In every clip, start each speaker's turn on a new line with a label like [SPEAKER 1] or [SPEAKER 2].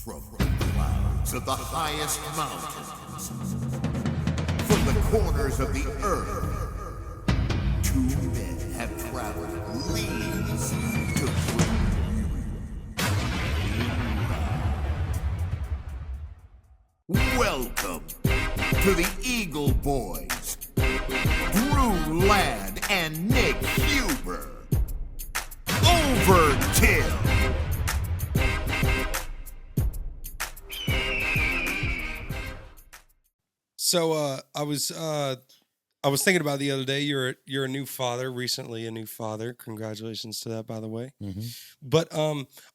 [SPEAKER 1] From the clouds of the highest mountains, from the corners of the earth, two men have traveled leagues to bring you. Welcome to the Eagle Boys, Drew Ladd and Nick Huber. Overkill.
[SPEAKER 2] So I was thinking about the other day. You're a new father, recently a new father. Congratulations to that, by the way.
[SPEAKER 3] Mm-hmm.
[SPEAKER 2] But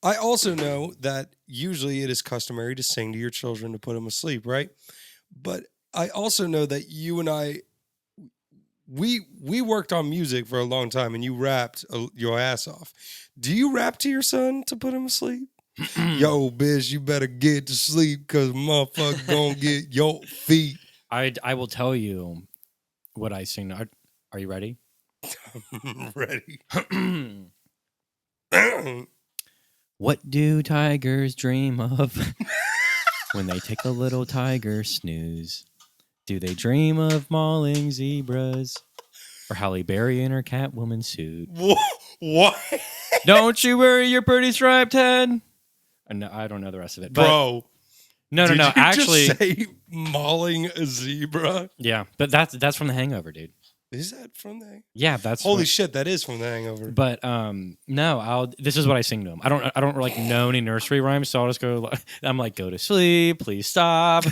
[SPEAKER 2] I also know that usually it is customary to sing to your children to put them asleep, right? But I also know that you and I, we worked on music for a long time, and you rapped your ass off. Do you rap to your son to put him asleep? Yo, bitch, you better get to sleep because motherfucker gonna get your feet.
[SPEAKER 3] I will tell you what I sing. Are you ready?
[SPEAKER 2] Ready.
[SPEAKER 3] What do tigers dream of when they take a little tiger snooze? Do they dream of mauling zebras or Halle Berry in her Catwoman suit?
[SPEAKER 2] What?
[SPEAKER 3] Don't you worry your pretty striped head. No, I don't know the rest of it. But
[SPEAKER 2] Bro.
[SPEAKER 3] No.
[SPEAKER 2] Did you
[SPEAKER 3] Actually,
[SPEAKER 2] just say mauling a zebra?
[SPEAKER 3] yeah, but that's from The Hangover, dude.
[SPEAKER 2] Is that from the?
[SPEAKER 3] Yeah, that's
[SPEAKER 2] Holy shit, that is from The Hangover.
[SPEAKER 3] But no, this is what I sing to him. I don't like know any nursery rhymes, so I'll just go. I'm like, go to sleep, please stop.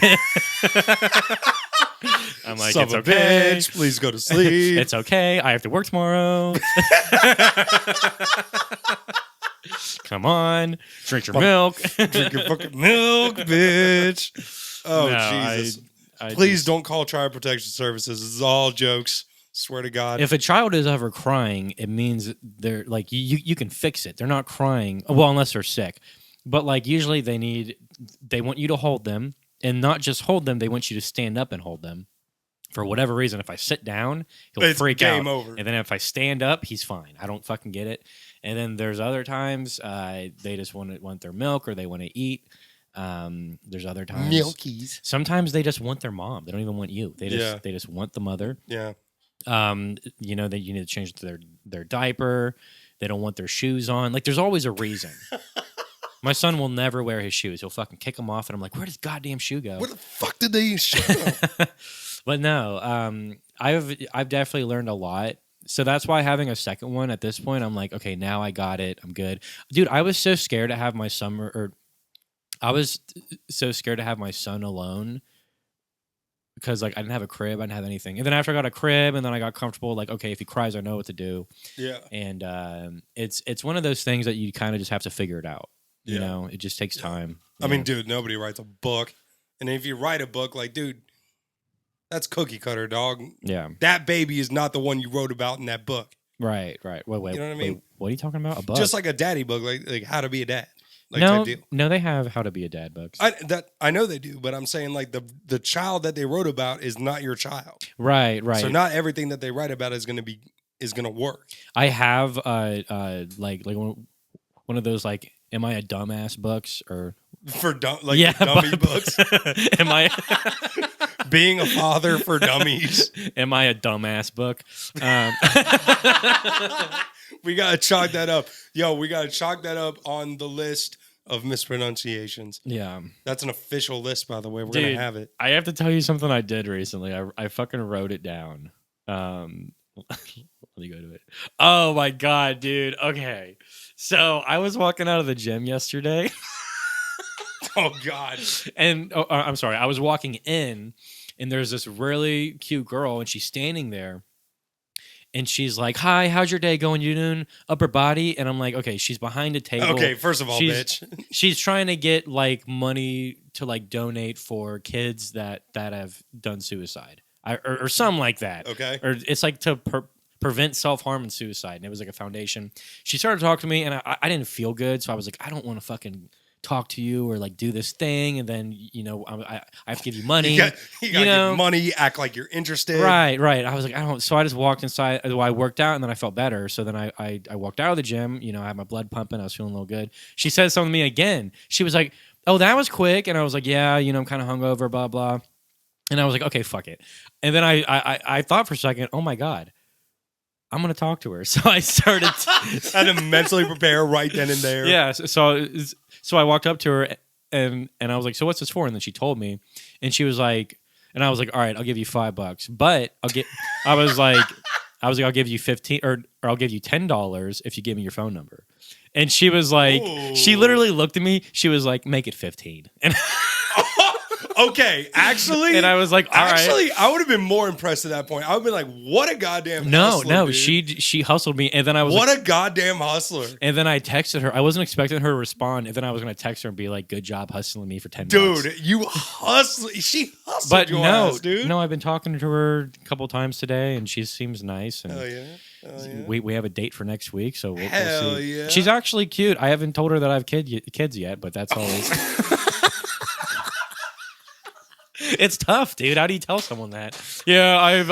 [SPEAKER 3] I'm like,
[SPEAKER 2] Son
[SPEAKER 3] it's
[SPEAKER 2] of a
[SPEAKER 3] okay,
[SPEAKER 2] bitch, please go to sleep.
[SPEAKER 3] it's okay. I have to work tomorrow. Come on, drink your milk.
[SPEAKER 2] Drink your fucking milk, bitch. Oh,
[SPEAKER 3] No,
[SPEAKER 2] Jesus.
[SPEAKER 3] I
[SPEAKER 2] Please
[SPEAKER 3] just-
[SPEAKER 2] don't call Child Protection Services. This is all jokes. Swear to God.
[SPEAKER 3] If a child is ever crying, it means they're like you can fix it. They're not crying, well, unless they're sick. But like usually they want you to hold them, and not just hold them. They want you to stand up and hold them. For whatever reason, if I sit down, he'll
[SPEAKER 2] It's
[SPEAKER 3] freak
[SPEAKER 2] game
[SPEAKER 3] out.
[SPEAKER 2] over.
[SPEAKER 3] And then if I stand up, he's fine. I don't fucking get it. And then there's other times they just want their milk or they want to eat. There's other times
[SPEAKER 2] Milkies.
[SPEAKER 3] Sometimes they just want their mom. They don't even want you. They just
[SPEAKER 2] Yeah.
[SPEAKER 3] they just want the mother.
[SPEAKER 2] Yeah.
[SPEAKER 3] You know that you need to change their diaper. They don't want their shoes on. Like there's always a reason. My son will never wear his shoes. He'll fucking kick them off, and I'm like, where does goddamn shoe go?
[SPEAKER 2] Where the fuck did they shut up?
[SPEAKER 3] But no, I've definitely learned a lot. So that's why having a second one at this point, I'm like, okay, now I got it. I'm good. Dude, I was so scared to have my son alone because like I didn't have a crib, I didn't have anything. And then after I got a crib and then I got comfortable, like, okay, if he cries, I know what to do.
[SPEAKER 2] Yeah.
[SPEAKER 3] And it's one of those things that you kind of just have to figure it out. You
[SPEAKER 2] Yeah.
[SPEAKER 3] know, it just takes time.
[SPEAKER 2] I mean, dude, nobody writes a book. And if you write a book, like, dude, that's cookie cutter, dog.
[SPEAKER 3] Yeah.
[SPEAKER 2] That baby is not the one you wrote about in that book.
[SPEAKER 3] Right. Wait.
[SPEAKER 2] You know what I mean?
[SPEAKER 3] What are you talking about? A book?
[SPEAKER 2] Just like a daddy book, like how to be a dad. Like type deal.
[SPEAKER 3] No, they have How to Be a Dad books.
[SPEAKER 2] I know they do, but I'm saying like the child that they wrote about is not your child.
[SPEAKER 3] Right.
[SPEAKER 2] So not everything that they write about is gonna work.
[SPEAKER 3] I have like one of those like Am I a Dumbass books or
[SPEAKER 2] For dummy
[SPEAKER 3] but-
[SPEAKER 2] books.
[SPEAKER 3] Am I
[SPEAKER 2] Being a father for dummies.
[SPEAKER 3] Am I a dumbass book?
[SPEAKER 2] We gotta chalk that up. Yo, we gotta chalk that up on the list of mispronunciations.
[SPEAKER 3] Yeah.
[SPEAKER 2] That's an official list, by the way. We're
[SPEAKER 3] Dude,
[SPEAKER 2] gonna have it.
[SPEAKER 3] I have to tell you something I did recently. I fucking wrote it down. Let me go to it. Oh my God, dude. Okay. So I was walking out of the gym yesterday.
[SPEAKER 2] Oh God.
[SPEAKER 3] And I'm sorry, I was walking in and there's this really cute girl and she's standing there and she's like, hi, how's your day going? You doing upper body? And I'm like, okay, she's behind a table.
[SPEAKER 2] Okay, first of all, bitch.
[SPEAKER 3] She's trying to get like money to like donate for kids that have done suicide or something like that.
[SPEAKER 2] Okay.
[SPEAKER 3] Or it's like to prevent self-harm and suicide. And it was like a foundation. She started talking to me and I didn't feel good. So I was like, I don't want to fucking talk to you or like do this thing, and then I have to give you money.
[SPEAKER 2] You gotta give money, act like you're interested.
[SPEAKER 3] Right. I was like, I don't. So I just walked inside. I worked out, and then I felt better. So then I walked out of the gym. I had my blood pumping. I was feeling a little good. She said something to me again. She was like, oh, that was quick. And I was like, yeah, I'm kind of hungover, blah, blah. And I was like, okay, fuck it. And then I thought for a second, oh my God, I'm going to talk to her. So I started.
[SPEAKER 2] Had to mentally prepare right then and there.
[SPEAKER 3] Yeah. So I walked up to her and I was like, so what's this for? And then she told me. And she was like, and I was like, all right, I'll give you $5. But I was like, I'll give you 15 or I'll give you $10 if you give me your phone number. And she was like, she literally looked at me. She was like, make it 15. And
[SPEAKER 2] Okay, actually,
[SPEAKER 3] and I was like, all right.
[SPEAKER 2] I would have been more impressed at that point. I would have been like, what a goddamn
[SPEAKER 3] No,
[SPEAKER 2] hustler, dude.
[SPEAKER 3] she hustled me, and then I was
[SPEAKER 2] What
[SPEAKER 3] like,
[SPEAKER 2] a goddamn hustler.
[SPEAKER 3] and then I texted her. I wasn't expecting her to respond, and then I was going to text her and be like, good job hustling me for $10.
[SPEAKER 2] Dude, you hustle. She hustled
[SPEAKER 3] But
[SPEAKER 2] your
[SPEAKER 3] no,
[SPEAKER 2] ass, dude.
[SPEAKER 3] no, I've been talking to her a couple times today, and she seems nice. And
[SPEAKER 2] Hell yeah. Hell yeah.
[SPEAKER 3] we have a date for next week, so we'll
[SPEAKER 2] Hell
[SPEAKER 3] see.
[SPEAKER 2] yeah.
[SPEAKER 3] She's actually cute. I haven't told her that I have kids yet, but that's always. It's tough, dude. How do you tell someone that? Yeah, I've.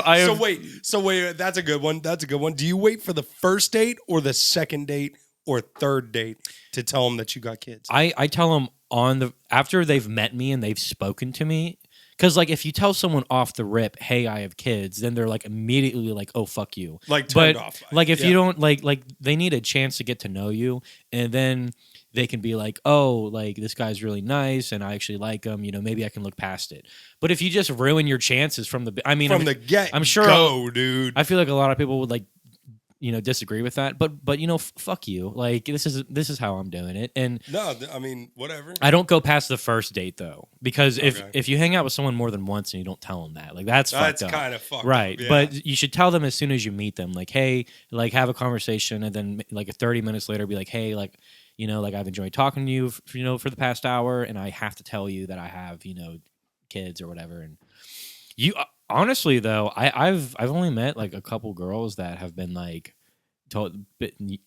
[SPEAKER 2] So wait, that's a good one. That's a good one. Do you wait for the first date or the second date or third date to tell them that you got kids?
[SPEAKER 3] I tell them after they've met me and they've spoken to me. Because, like, if you tell someone off the rip, hey, I have kids, then they're, like, immediately like, oh, fuck you.
[SPEAKER 2] Like, turned off.
[SPEAKER 3] Like, if you don't, like, they need a chance to get to know you. And then they can be like, oh, like, this guy's really nice and I actually like him. Maybe I can look past it. But if you just ruin your chances from the get, I'm sure.
[SPEAKER 2] Dude.
[SPEAKER 3] I feel like a lot of people would, like, disagree with that, but fuck you. Like, this is how I'm doing it. And
[SPEAKER 2] no, I mean, whatever.
[SPEAKER 3] I don't go past the first date though, because
[SPEAKER 2] Okay.
[SPEAKER 3] if you hang out with someone more than once and you don't tell them that, like, that's
[SPEAKER 2] kind of fucked
[SPEAKER 3] right.
[SPEAKER 2] up, yeah.
[SPEAKER 3] But you should tell them as soon as you meet them, like, hey, like, have a conversation, and then like 30 minutes later, be like, hey, like, like, I've enjoyed talking to you, for the past hour, and I have to tell you that I have, kids or whatever. And you honestly though, I've only met like a couple girls that have been like.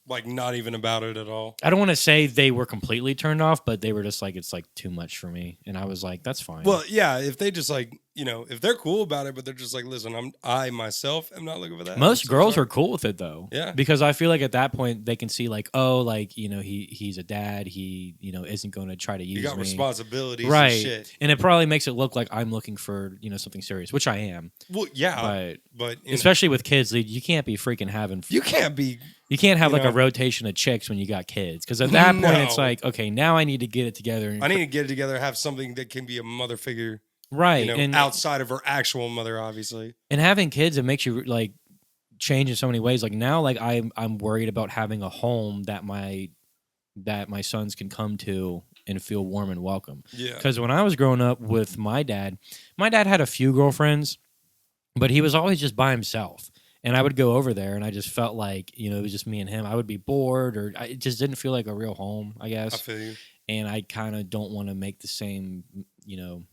[SPEAKER 2] Like, not even about it at all.
[SPEAKER 3] I don't want to say they were completely turned off, but they were just like, it's like too much for me. And I was like, that's fine.
[SPEAKER 2] Well, yeah, if they just like, if they're cool about it, but they're just like, listen, I myself am not looking for that.
[SPEAKER 3] Most girls are cool with it though.
[SPEAKER 2] Yeah.
[SPEAKER 3] Because I feel like at that point they can see like, oh, like, he's a dad. He, isn't going to try to use me.
[SPEAKER 2] You got responsibilities
[SPEAKER 3] right.
[SPEAKER 2] and shit.
[SPEAKER 3] And it probably makes it look like I'm looking for, something serious, which I am.
[SPEAKER 2] Well, yeah. But
[SPEAKER 3] especially with kids, you can't be freaking having.
[SPEAKER 2] You can't be.
[SPEAKER 3] You can't have like a rotation of chicks when you got kids. Because at that point it's like, okay, now I need to get it together.
[SPEAKER 2] I need to get it together, have something that can be a mother figure.
[SPEAKER 3] Right.
[SPEAKER 2] And outside of her actual mother, obviously. And
[SPEAKER 3] having kids, it makes you like change in so many ways. Like now, like I'm worried about having a home that my sons can come to and feel warm and welcome.
[SPEAKER 2] Yeah.
[SPEAKER 3] Because when I was growing up with my dad had a few girlfriends, but he was always just by himself. And I would go over there, and I just felt like, it was just me and him. I would be bored, or it just didn't feel like a real home, I guess.
[SPEAKER 2] I feel you.
[SPEAKER 3] And I kind of don't want to make the same, you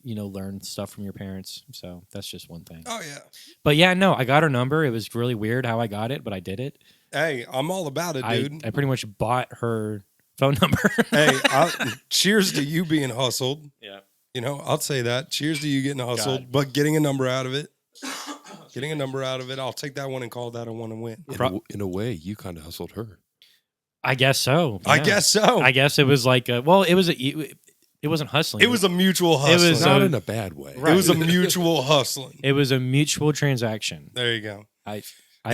[SPEAKER 3] learn stuff from your parents. So that's just one thing.
[SPEAKER 2] Oh, yeah.
[SPEAKER 3] But yeah, no, I got her number. It was really weird how I got it, but I did it.
[SPEAKER 2] Hey, I'm all about it, dude.
[SPEAKER 3] I pretty much bought her phone number.
[SPEAKER 2] Hey, cheers to you being hustled.
[SPEAKER 3] Yeah.
[SPEAKER 2] I'll say that. Cheers to you getting hustled, but getting a number out of it. Getting a number out of it, I'll take that one and call that a one and win.
[SPEAKER 4] In a way, you kind of hustled her.
[SPEAKER 3] I guess so. Yeah.
[SPEAKER 2] I guess so.
[SPEAKER 3] I guess it was like, it wasn't hustling.
[SPEAKER 2] It was a mutual hustling.
[SPEAKER 3] It was
[SPEAKER 4] not in a bad way.
[SPEAKER 2] Right. It was a mutual hustling.
[SPEAKER 3] It was a mutual transaction.
[SPEAKER 2] There you go.
[SPEAKER 3] I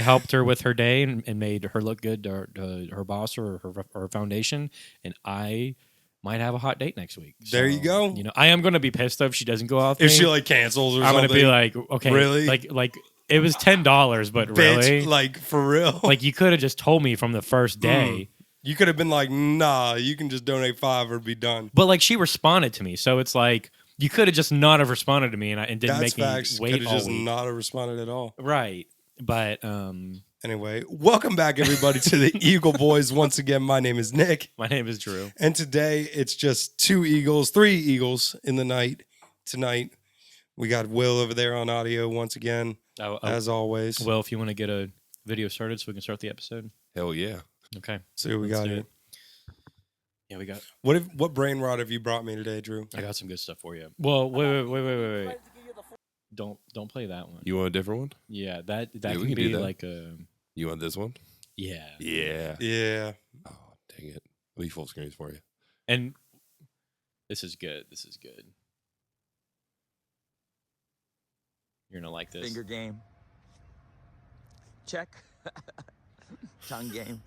[SPEAKER 3] helped her with her day and made her look good to her boss or her foundation, and I might have a hot date next week. So,
[SPEAKER 2] there you go.
[SPEAKER 3] I am going to be pissed if she doesn't go out.
[SPEAKER 2] If she like cancels or something.
[SPEAKER 3] I'm going to be like, okay,
[SPEAKER 2] really?
[SPEAKER 3] Like it was $10, but
[SPEAKER 2] bitch,
[SPEAKER 3] really,
[SPEAKER 2] like for real.
[SPEAKER 3] Like you could have just told me from the first day.
[SPEAKER 2] You could have been like, nah, you can just donate $5 or be done.
[SPEAKER 3] But like she responded to me, so it's like you could have just not have responded to me, and didn't
[SPEAKER 2] That's
[SPEAKER 3] make
[SPEAKER 2] facts.
[SPEAKER 3] me wait.
[SPEAKER 2] Could have just not have responded at all.
[SPEAKER 3] Right, but
[SPEAKER 2] anyway, welcome back everybody to the Eagle Boys. Once again, my name is Nick.
[SPEAKER 3] My name is Drew,
[SPEAKER 2] and today it's just three Eagles in the night. Tonight we got Will over there on audio once again, as always.
[SPEAKER 3] Will, if you want to get a video started, so we can start the episode.
[SPEAKER 4] Hell yeah.
[SPEAKER 3] Okay.
[SPEAKER 2] See what we got here.
[SPEAKER 3] Yeah, we got.
[SPEAKER 2] What brain rot have you brought me today, Drew?
[SPEAKER 3] I got some good stuff for you. Well, wait. Don't play that one.
[SPEAKER 4] You want a different one?
[SPEAKER 3] Yeah, that
[SPEAKER 4] Yeah, we
[SPEAKER 3] can
[SPEAKER 4] can
[SPEAKER 3] be
[SPEAKER 4] do that.
[SPEAKER 3] like a.
[SPEAKER 4] You want this one?
[SPEAKER 3] Yeah.
[SPEAKER 4] Yeah.
[SPEAKER 2] Yeah.
[SPEAKER 4] Oh, dang it. Let me full screens for you.
[SPEAKER 3] And This is good. This is good. You're gonna like this.
[SPEAKER 5] Finger game. Check. Tongue game.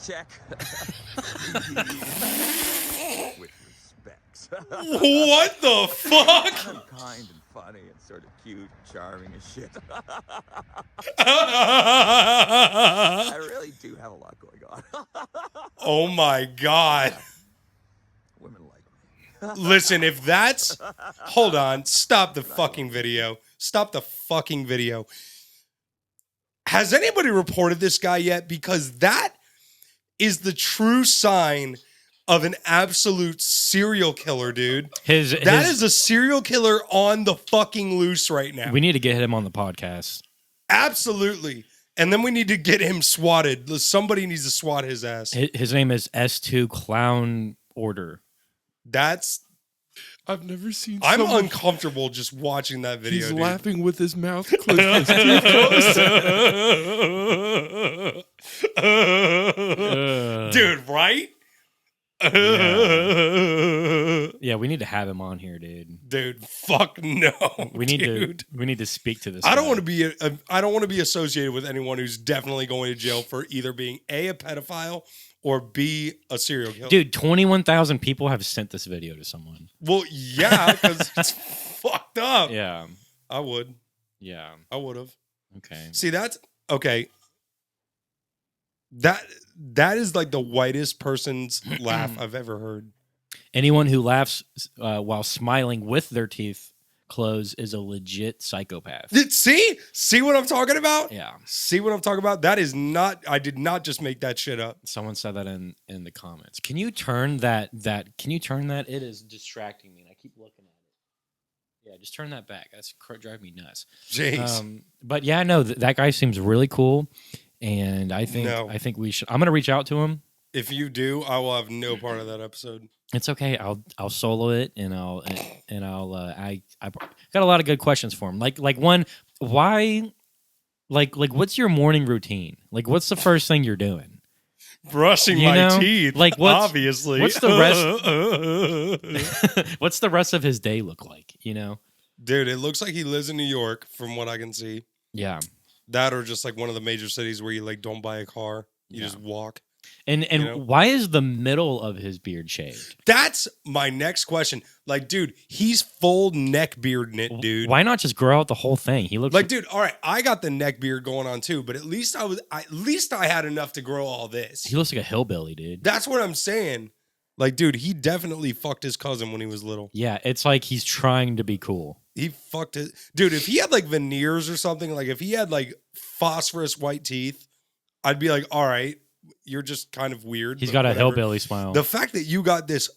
[SPEAKER 5] Check. With respects.
[SPEAKER 2] What the fuck?
[SPEAKER 5] I'm kind and funny and sort of cute and charming and shit. I really do have a lot going on.
[SPEAKER 2] Oh my god.
[SPEAKER 5] Women like me.
[SPEAKER 2] Listen, if that's... Hold on. Stop the fucking video. Stop the fucking video. Has anybody reported this guy yet? Because that is the true sign of an absolute serial killer, dude. That is a serial killer on the fucking loose right now.
[SPEAKER 3] We need to get him on the podcast.
[SPEAKER 2] Absolutely. And then we need to get him swatted. Somebody needs to swat his ass.
[SPEAKER 3] His name is S2 Clown Order.
[SPEAKER 2] That's...
[SPEAKER 4] I've never seen.
[SPEAKER 2] I'm
[SPEAKER 4] someone,
[SPEAKER 2] uncomfortable just watching that video.
[SPEAKER 4] He's
[SPEAKER 2] dude.
[SPEAKER 4] laughing with his mouth closed. His teeth closed.
[SPEAKER 2] Dude, right?
[SPEAKER 3] Yeah, we need to have him on here, dude.
[SPEAKER 2] Dude, fuck no.
[SPEAKER 3] We need
[SPEAKER 2] dude.
[SPEAKER 3] to speak to this.
[SPEAKER 2] I don't
[SPEAKER 3] guy.
[SPEAKER 2] want to be I don't want to be associated with anyone who's definitely going to jail for either being a pedophile or B, a serial killer.
[SPEAKER 3] Dude, 21,000 people have sent this video to someone.
[SPEAKER 2] Well, yeah, because it's fucked up.
[SPEAKER 3] Yeah.
[SPEAKER 2] I would.
[SPEAKER 3] Yeah.
[SPEAKER 2] I would have.
[SPEAKER 3] Okay.
[SPEAKER 2] See, that's okay. That is like the whitest person's laugh I've ever heard.
[SPEAKER 3] Anyone who laughs while smiling with their teeth closed is a legit psychopath.
[SPEAKER 2] See what I'm talking about?
[SPEAKER 3] Yeah.
[SPEAKER 2] See what I'm talking about? That is not, I did not just make that shit up.
[SPEAKER 3] Someone said that in the comments. Can you turn that? Can you turn that? It is distracting me, and I keep looking at it. Yeah, just turn that back. That's driving me nuts.
[SPEAKER 2] Jeez.
[SPEAKER 3] But yeah, no, that guy seems really cool, and I think we should. I'm gonna reach out to him.
[SPEAKER 2] If you do, I will have no part of that episode.
[SPEAKER 3] It's okay. I'll solo it, and I got a lot of good questions for him. Like one, why, like what's your morning routine? Like, what's the first thing you're doing?
[SPEAKER 2] Brushing my teeth.
[SPEAKER 3] Like,
[SPEAKER 2] obviously.
[SPEAKER 3] What's the rest? What's the rest of his day look like? You know,
[SPEAKER 2] dude, it looks like he lives in New York, from what I can see.
[SPEAKER 3] Yeah,
[SPEAKER 2] that or just like one of the major cities where you like don't buy a car, you just walk.
[SPEAKER 3] And why is the middle of his beard shaved?
[SPEAKER 2] That's my next question. Like, dude, he's full neck beard in it, dude.
[SPEAKER 3] Why not just grow out the whole thing? He looks
[SPEAKER 2] like, dude. All right, I got the neck beard going on too, but at least I had enough to grow all this.
[SPEAKER 3] He looks like a hillbilly, dude.
[SPEAKER 2] That's what I'm saying. Like, dude, he definitely fucked his cousin when he was little.
[SPEAKER 3] Yeah, it's like he's trying to be cool.
[SPEAKER 2] He fucked it, dude. If he had like veneers or something, like if he had like phosphorus white teeth, I'd be like, all right. You're just kind of weird.
[SPEAKER 3] He's got a hillbilly smile.
[SPEAKER 2] The fact that you got this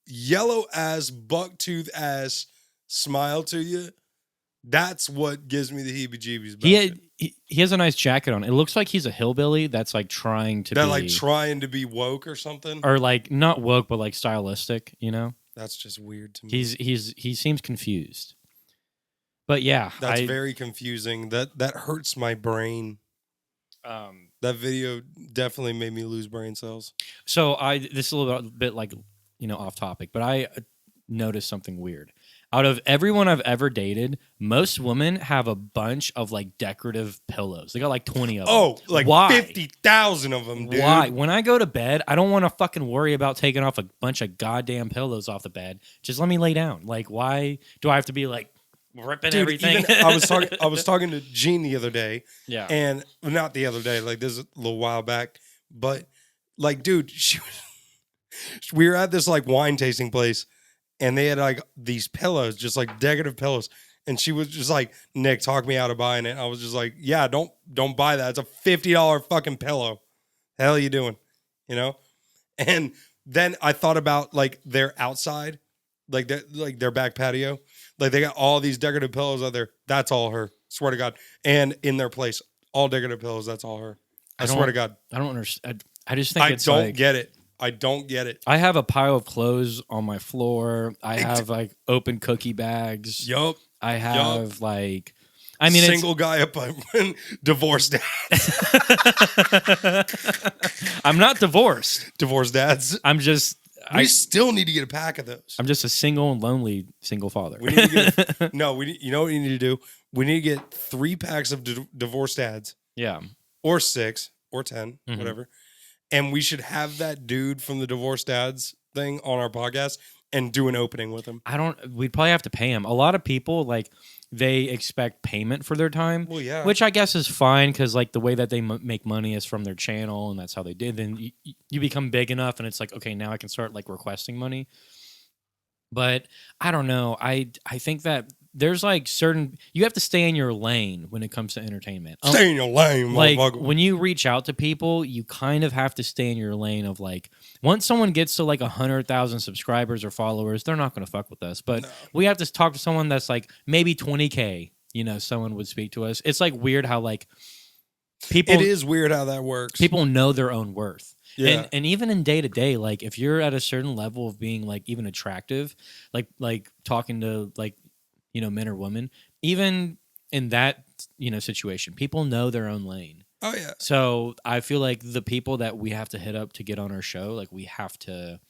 [SPEAKER 2] yellow ass, bucktooth ass smile to you, that's what gives me the heebie-jeebies.
[SPEAKER 3] He has a nice jacket on. It looks like he's a hillbilly that's like trying to
[SPEAKER 2] be woke or something,
[SPEAKER 3] or like not woke but like stylistic. You know,
[SPEAKER 2] that's just weird to me.
[SPEAKER 3] He seems confused. But yeah,
[SPEAKER 2] that's very confusing. That hurts my brain. That video definitely made me lose brain cells.
[SPEAKER 3] So this is a little bit like, off topic, but I noticed something weird. Out of everyone I've ever dated, most women have a bunch of like decorative pillows. They got like 20 of them.
[SPEAKER 2] Oh, like
[SPEAKER 3] why?
[SPEAKER 2] 50,000 of them, dude.
[SPEAKER 3] Why? When I go to bed, I don't want to fucking worry about taking off a bunch of goddamn pillows off the bed. Just let me lay down. Like, why do I have to be like ripping everything?
[SPEAKER 2] I was talking to Gene the other day.
[SPEAKER 3] Yeah.
[SPEAKER 2] And not the other day, like this is a little while back. But like, dude, we were at this like wine tasting place and they had like these pillows, just like decorative pillows. And she was just like, Nick, talk me out of buying it. I was just like, yeah, don't buy that. It's a $50 fucking pillow. The hell are you doing? You know? And then I thought about like their outside, like their back patio. Like they got all these decorative pillows out there. That's all her. Swear to God. And in their place, all decorative pillows. That's all her. I swear to God.
[SPEAKER 3] I don't understand. I just think
[SPEAKER 2] I don't get it. I don't get it.
[SPEAKER 3] I have a pile of clothes on my floor. I have like open cookie bags.
[SPEAKER 2] Yup.
[SPEAKER 3] I have like,
[SPEAKER 2] single guy up on divorced dads.
[SPEAKER 3] I'm not divorced.
[SPEAKER 2] Divorced dads.
[SPEAKER 3] I'm just
[SPEAKER 2] We still need to get a pack of those.
[SPEAKER 3] I'm just a single and lonely single father.
[SPEAKER 2] We need to get you know what we need to do? We need to get 3 packs of divorced dads,
[SPEAKER 3] yeah.
[SPEAKER 2] or 6 or 10,
[SPEAKER 3] Mhm.
[SPEAKER 2] whatever. And we should have that dude from the divorced dads thing on our podcast and do an opening with him.
[SPEAKER 3] We'd probably have to pay him. A lot of people, like, they expect payment for their time.
[SPEAKER 2] Well, yeah.
[SPEAKER 3] Which I guess is fine because, like, the way that they make money is from their channel, and that's how they did. Then you become big enough, and it's like, okay, now I can start, like, requesting money. But I don't know. I think that there's, like, you have to stay in your lane when it comes to entertainment.
[SPEAKER 2] Stay in your lane,
[SPEAKER 3] Like,
[SPEAKER 2] motherfucker.
[SPEAKER 3] when you reach out to people, you kind of have to stay in your lane of, like, once someone gets to, like, 100,000 subscribers or followers, they're not going to fuck with us. But we have to talk to someone that's, like, maybe 20K, you know, someone would speak to us. It's, like, weird how, like, people...
[SPEAKER 2] It is weird how that works.
[SPEAKER 3] People know their own worth.
[SPEAKER 2] Yeah.
[SPEAKER 3] And even in day to day, like, if you're at a certain level of being, like, even attractive, like talking to, like, you know, men or women, even in that, you know, situation, people know their own lane.
[SPEAKER 2] Oh, yeah.
[SPEAKER 3] So I feel like the people that we have to hit up to get on our show, like, we have to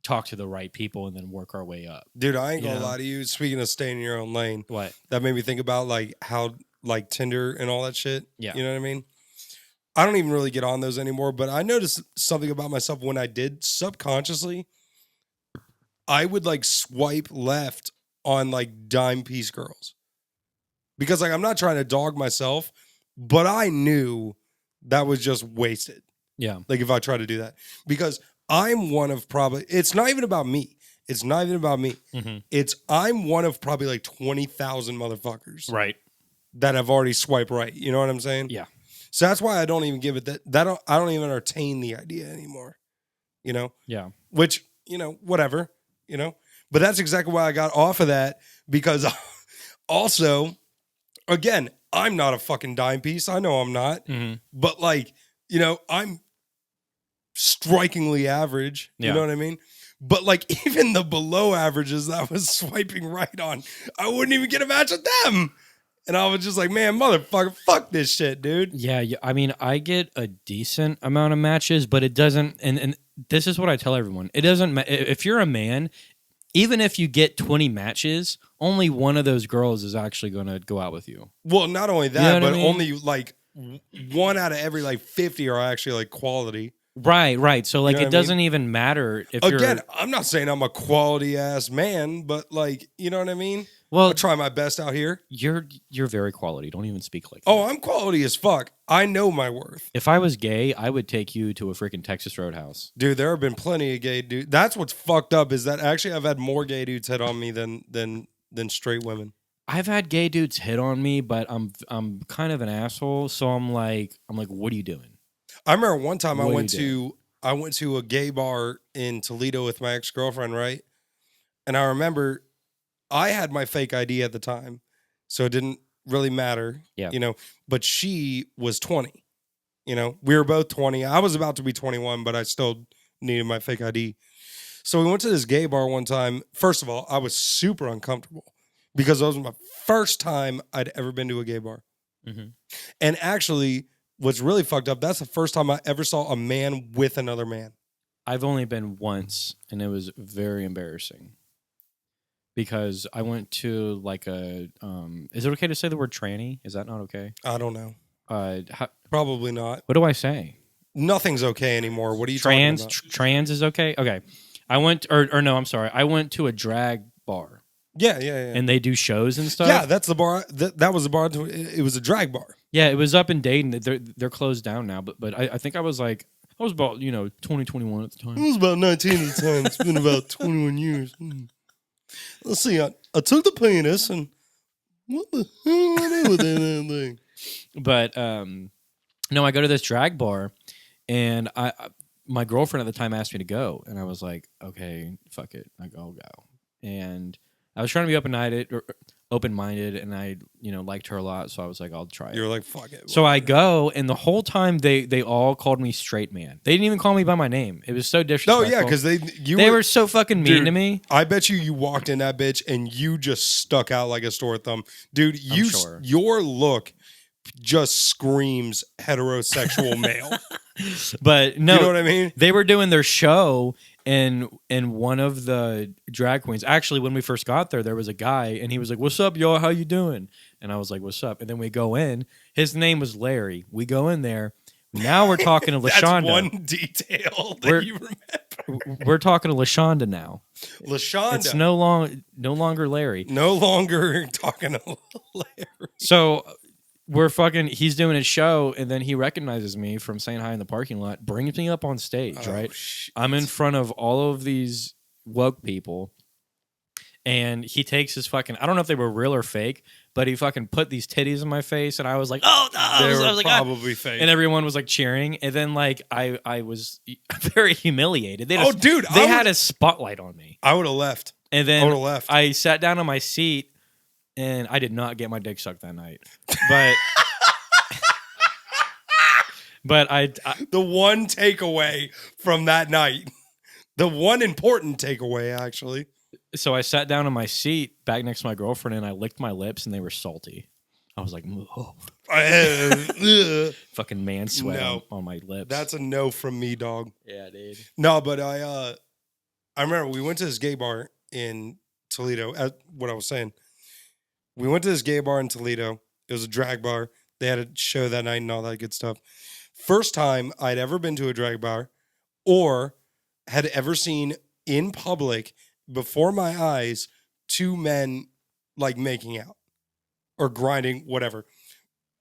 [SPEAKER 3] talk to the right people and then work our way up.
[SPEAKER 2] Dude, I ain't
[SPEAKER 3] You
[SPEAKER 2] gonna
[SPEAKER 3] know?
[SPEAKER 2] lie to you. Speaking of staying in your own lane,
[SPEAKER 3] What?
[SPEAKER 2] that made me think about, like, how, like, Tinder and all that shit.
[SPEAKER 3] Yeah.
[SPEAKER 2] You know what I mean? I don't even really get on those anymore, but I noticed something about myself when I did subconsciously. I would, like, swipe left on, like, dime piece girls because, like, I'm not trying to dog myself, but I knew that was just wasted.
[SPEAKER 3] Yeah.
[SPEAKER 2] Like, if I try to do that, because I'm one of probably, it's not even about me. It's not even about me.
[SPEAKER 3] Mm-hmm.
[SPEAKER 2] I'm one of probably like 20,000 motherfuckers
[SPEAKER 3] Right.
[SPEAKER 2] that have already swiped right. You know what I'm saying?
[SPEAKER 3] Yeah.
[SPEAKER 2] So that's why I don't even give it I don't even entertain the idea anymore. You know?
[SPEAKER 3] Yeah.
[SPEAKER 2] Which, you know, whatever, you know? But that's exactly why I got off of that, because also, again, I'm not a fucking dime piece. I know I'm not.
[SPEAKER 3] Mm-hmm.
[SPEAKER 2] But, like, you know, I'm strikingly average. You
[SPEAKER 3] Yeah.
[SPEAKER 2] know what I mean? But, like, even the below averages that I was swiping right on, I wouldn't even get a match with them. And I was just like, man, motherfucker, fuck this shit, dude.
[SPEAKER 3] Yeah, I mean, I get a decent amount of matches, but it doesn't. And this is what I tell everyone: it doesn't. If you're a man, even if you get 20 matches, only one of those girls is actually going to go out with you.
[SPEAKER 2] Well, not only that,
[SPEAKER 3] You know what
[SPEAKER 2] but
[SPEAKER 3] I mean?
[SPEAKER 2] only like 1 out of every like 50 are actually like quality.
[SPEAKER 3] Right. So, like,
[SPEAKER 2] You know what I
[SPEAKER 3] it doesn't even matter if
[SPEAKER 2] Again,
[SPEAKER 3] you're.
[SPEAKER 2] I'm not saying I'm a quality ass man, but, like, you know what I mean?
[SPEAKER 3] Well,
[SPEAKER 2] I'll try my best out here.
[SPEAKER 3] you're very quality. Don't even speak like that.
[SPEAKER 2] Oh, I'm quality as fuck. I know my worth.
[SPEAKER 3] If I was gay, I would take you to a freaking Texas Roadhouse.
[SPEAKER 2] Dude, there have been plenty of gay dudes. That's what's fucked up, is that actually I've had more gay dudes hit on me than straight women.
[SPEAKER 3] I've had gay dudes hit on me, but I'm kind of an asshole. So I'm like, what are you doing?
[SPEAKER 2] I remember one time I
[SPEAKER 3] What
[SPEAKER 2] went
[SPEAKER 3] you
[SPEAKER 2] to a gay bar in Toledo with my ex-girlfriend, right? And I remember I had my fake ID at the time, so it didn't really matter.
[SPEAKER 3] Yeah.
[SPEAKER 2] You know, but she was 20. You know, we were both 20. I was about to be 21, but I still needed my fake ID. So we went to this gay bar one time. First of all, I was super uncomfortable because that was my first time I'd ever been to a gay bar.
[SPEAKER 3] Mm-hmm.
[SPEAKER 2] And actually, what's really fucked up, that's the first time I ever saw a man with another man.
[SPEAKER 3] I've only been once, and it was very embarrassing because I went to like a. Is it okay to say the word tranny? Is that not okay?
[SPEAKER 2] I don't know.
[SPEAKER 3] What
[SPEAKER 2] Probably not.
[SPEAKER 3] do I say?
[SPEAKER 2] Nothing's okay anymore. What are you
[SPEAKER 3] Trans
[SPEAKER 2] talking about?
[SPEAKER 3] trans is okay. Okay, I went or no, I'm sorry. I went to a drag bar,
[SPEAKER 2] Yeah.
[SPEAKER 3] and they do shows and stuff.
[SPEAKER 2] Yeah, that's the bar. That was the bar. It was a drag bar.
[SPEAKER 3] Yeah, it was up in Dayton. They're closed down now, but I think I was about 20, 21 at the time.
[SPEAKER 2] I was about 19 at the time. It's been about 21 years. Let's see. I took the penis and what the hell did I do with that damn thing?
[SPEAKER 3] But no, I go to this drag bar, and my girlfriend at the time asked me to go, and I was like, okay, fuck it, I'll go. And I was trying to be open-minded, and I liked her a lot, so I was like, I'll try it.
[SPEAKER 2] You were like, fuck it.
[SPEAKER 3] So I go, and the whole time they all called me straight man. They didn't even call me by my name. It was so
[SPEAKER 2] No,
[SPEAKER 3] disrespectful.
[SPEAKER 2] yeah, because they
[SPEAKER 3] were so fucking mean
[SPEAKER 2] Dude,
[SPEAKER 3] to me.
[SPEAKER 2] I bet you walked in that bitch and you just stuck out like a sore thumb. Dude,
[SPEAKER 3] sure.
[SPEAKER 2] your look just screams heterosexual male.
[SPEAKER 3] But no,
[SPEAKER 2] You know what I mean?
[SPEAKER 3] they were doing their show, And one of the drag queens, actually, when we first got there was a guy, and he was like, "What's up, y'all? How you doing?" And I was like, "What's up?" And then we go in. His name was Larry. We go in there. Now we're talking to LaShonda.
[SPEAKER 2] That's one detail that
[SPEAKER 3] We're-
[SPEAKER 2] you remember.
[SPEAKER 3] We're talking to LaShonda now.
[SPEAKER 2] LaShonda.
[SPEAKER 3] It's no longer Larry.
[SPEAKER 2] No longer talking to Larry.
[SPEAKER 3] So he's doing his show, and then he recognizes me from saying hi in the parking lot, brings me up on stage, right?
[SPEAKER 2] Shit.
[SPEAKER 3] I'm in front of all of these woke people, and he takes his fucking, I don't know if they were real or fake, but he fucking put these titties in my face, and I was like, oh, no.
[SPEAKER 2] They were
[SPEAKER 3] I was like, "Ah."
[SPEAKER 2] probably fake.
[SPEAKER 3] And everyone was like cheering, and then like I was very humiliated. They
[SPEAKER 2] dude,
[SPEAKER 3] they had a spotlight on me.
[SPEAKER 2] I would have left.
[SPEAKER 3] And
[SPEAKER 2] I
[SPEAKER 3] then
[SPEAKER 2] would've left.
[SPEAKER 3] I sat down on my seat, and I did not get my dick sucked that night. But but I
[SPEAKER 2] The one takeaway from that night, the one important takeaway, actually.
[SPEAKER 3] so I sat down on my seat back next to my girlfriend, and I licked my lips, and they were salty. I was like, oh,
[SPEAKER 2] Ugh.
[SPEAKER 3] fucking man sweat
[SPEAKER 2] No.
[SPEAKER 3] on my lips.
[SPEAKER 2] That's a no from me, dog.
[SPEAKER 3] yeah, dude.
[SPEAKER 2] No, but I remember we went to this gay bar in Toledo. What I was saying, we went to this gay bar in Toledo. It was a drag bar. They had a show that night and all that good stuff. First time I'd ever been to a drag bar or had ever seen in public before my eyes two men like making out or grinding, whatever.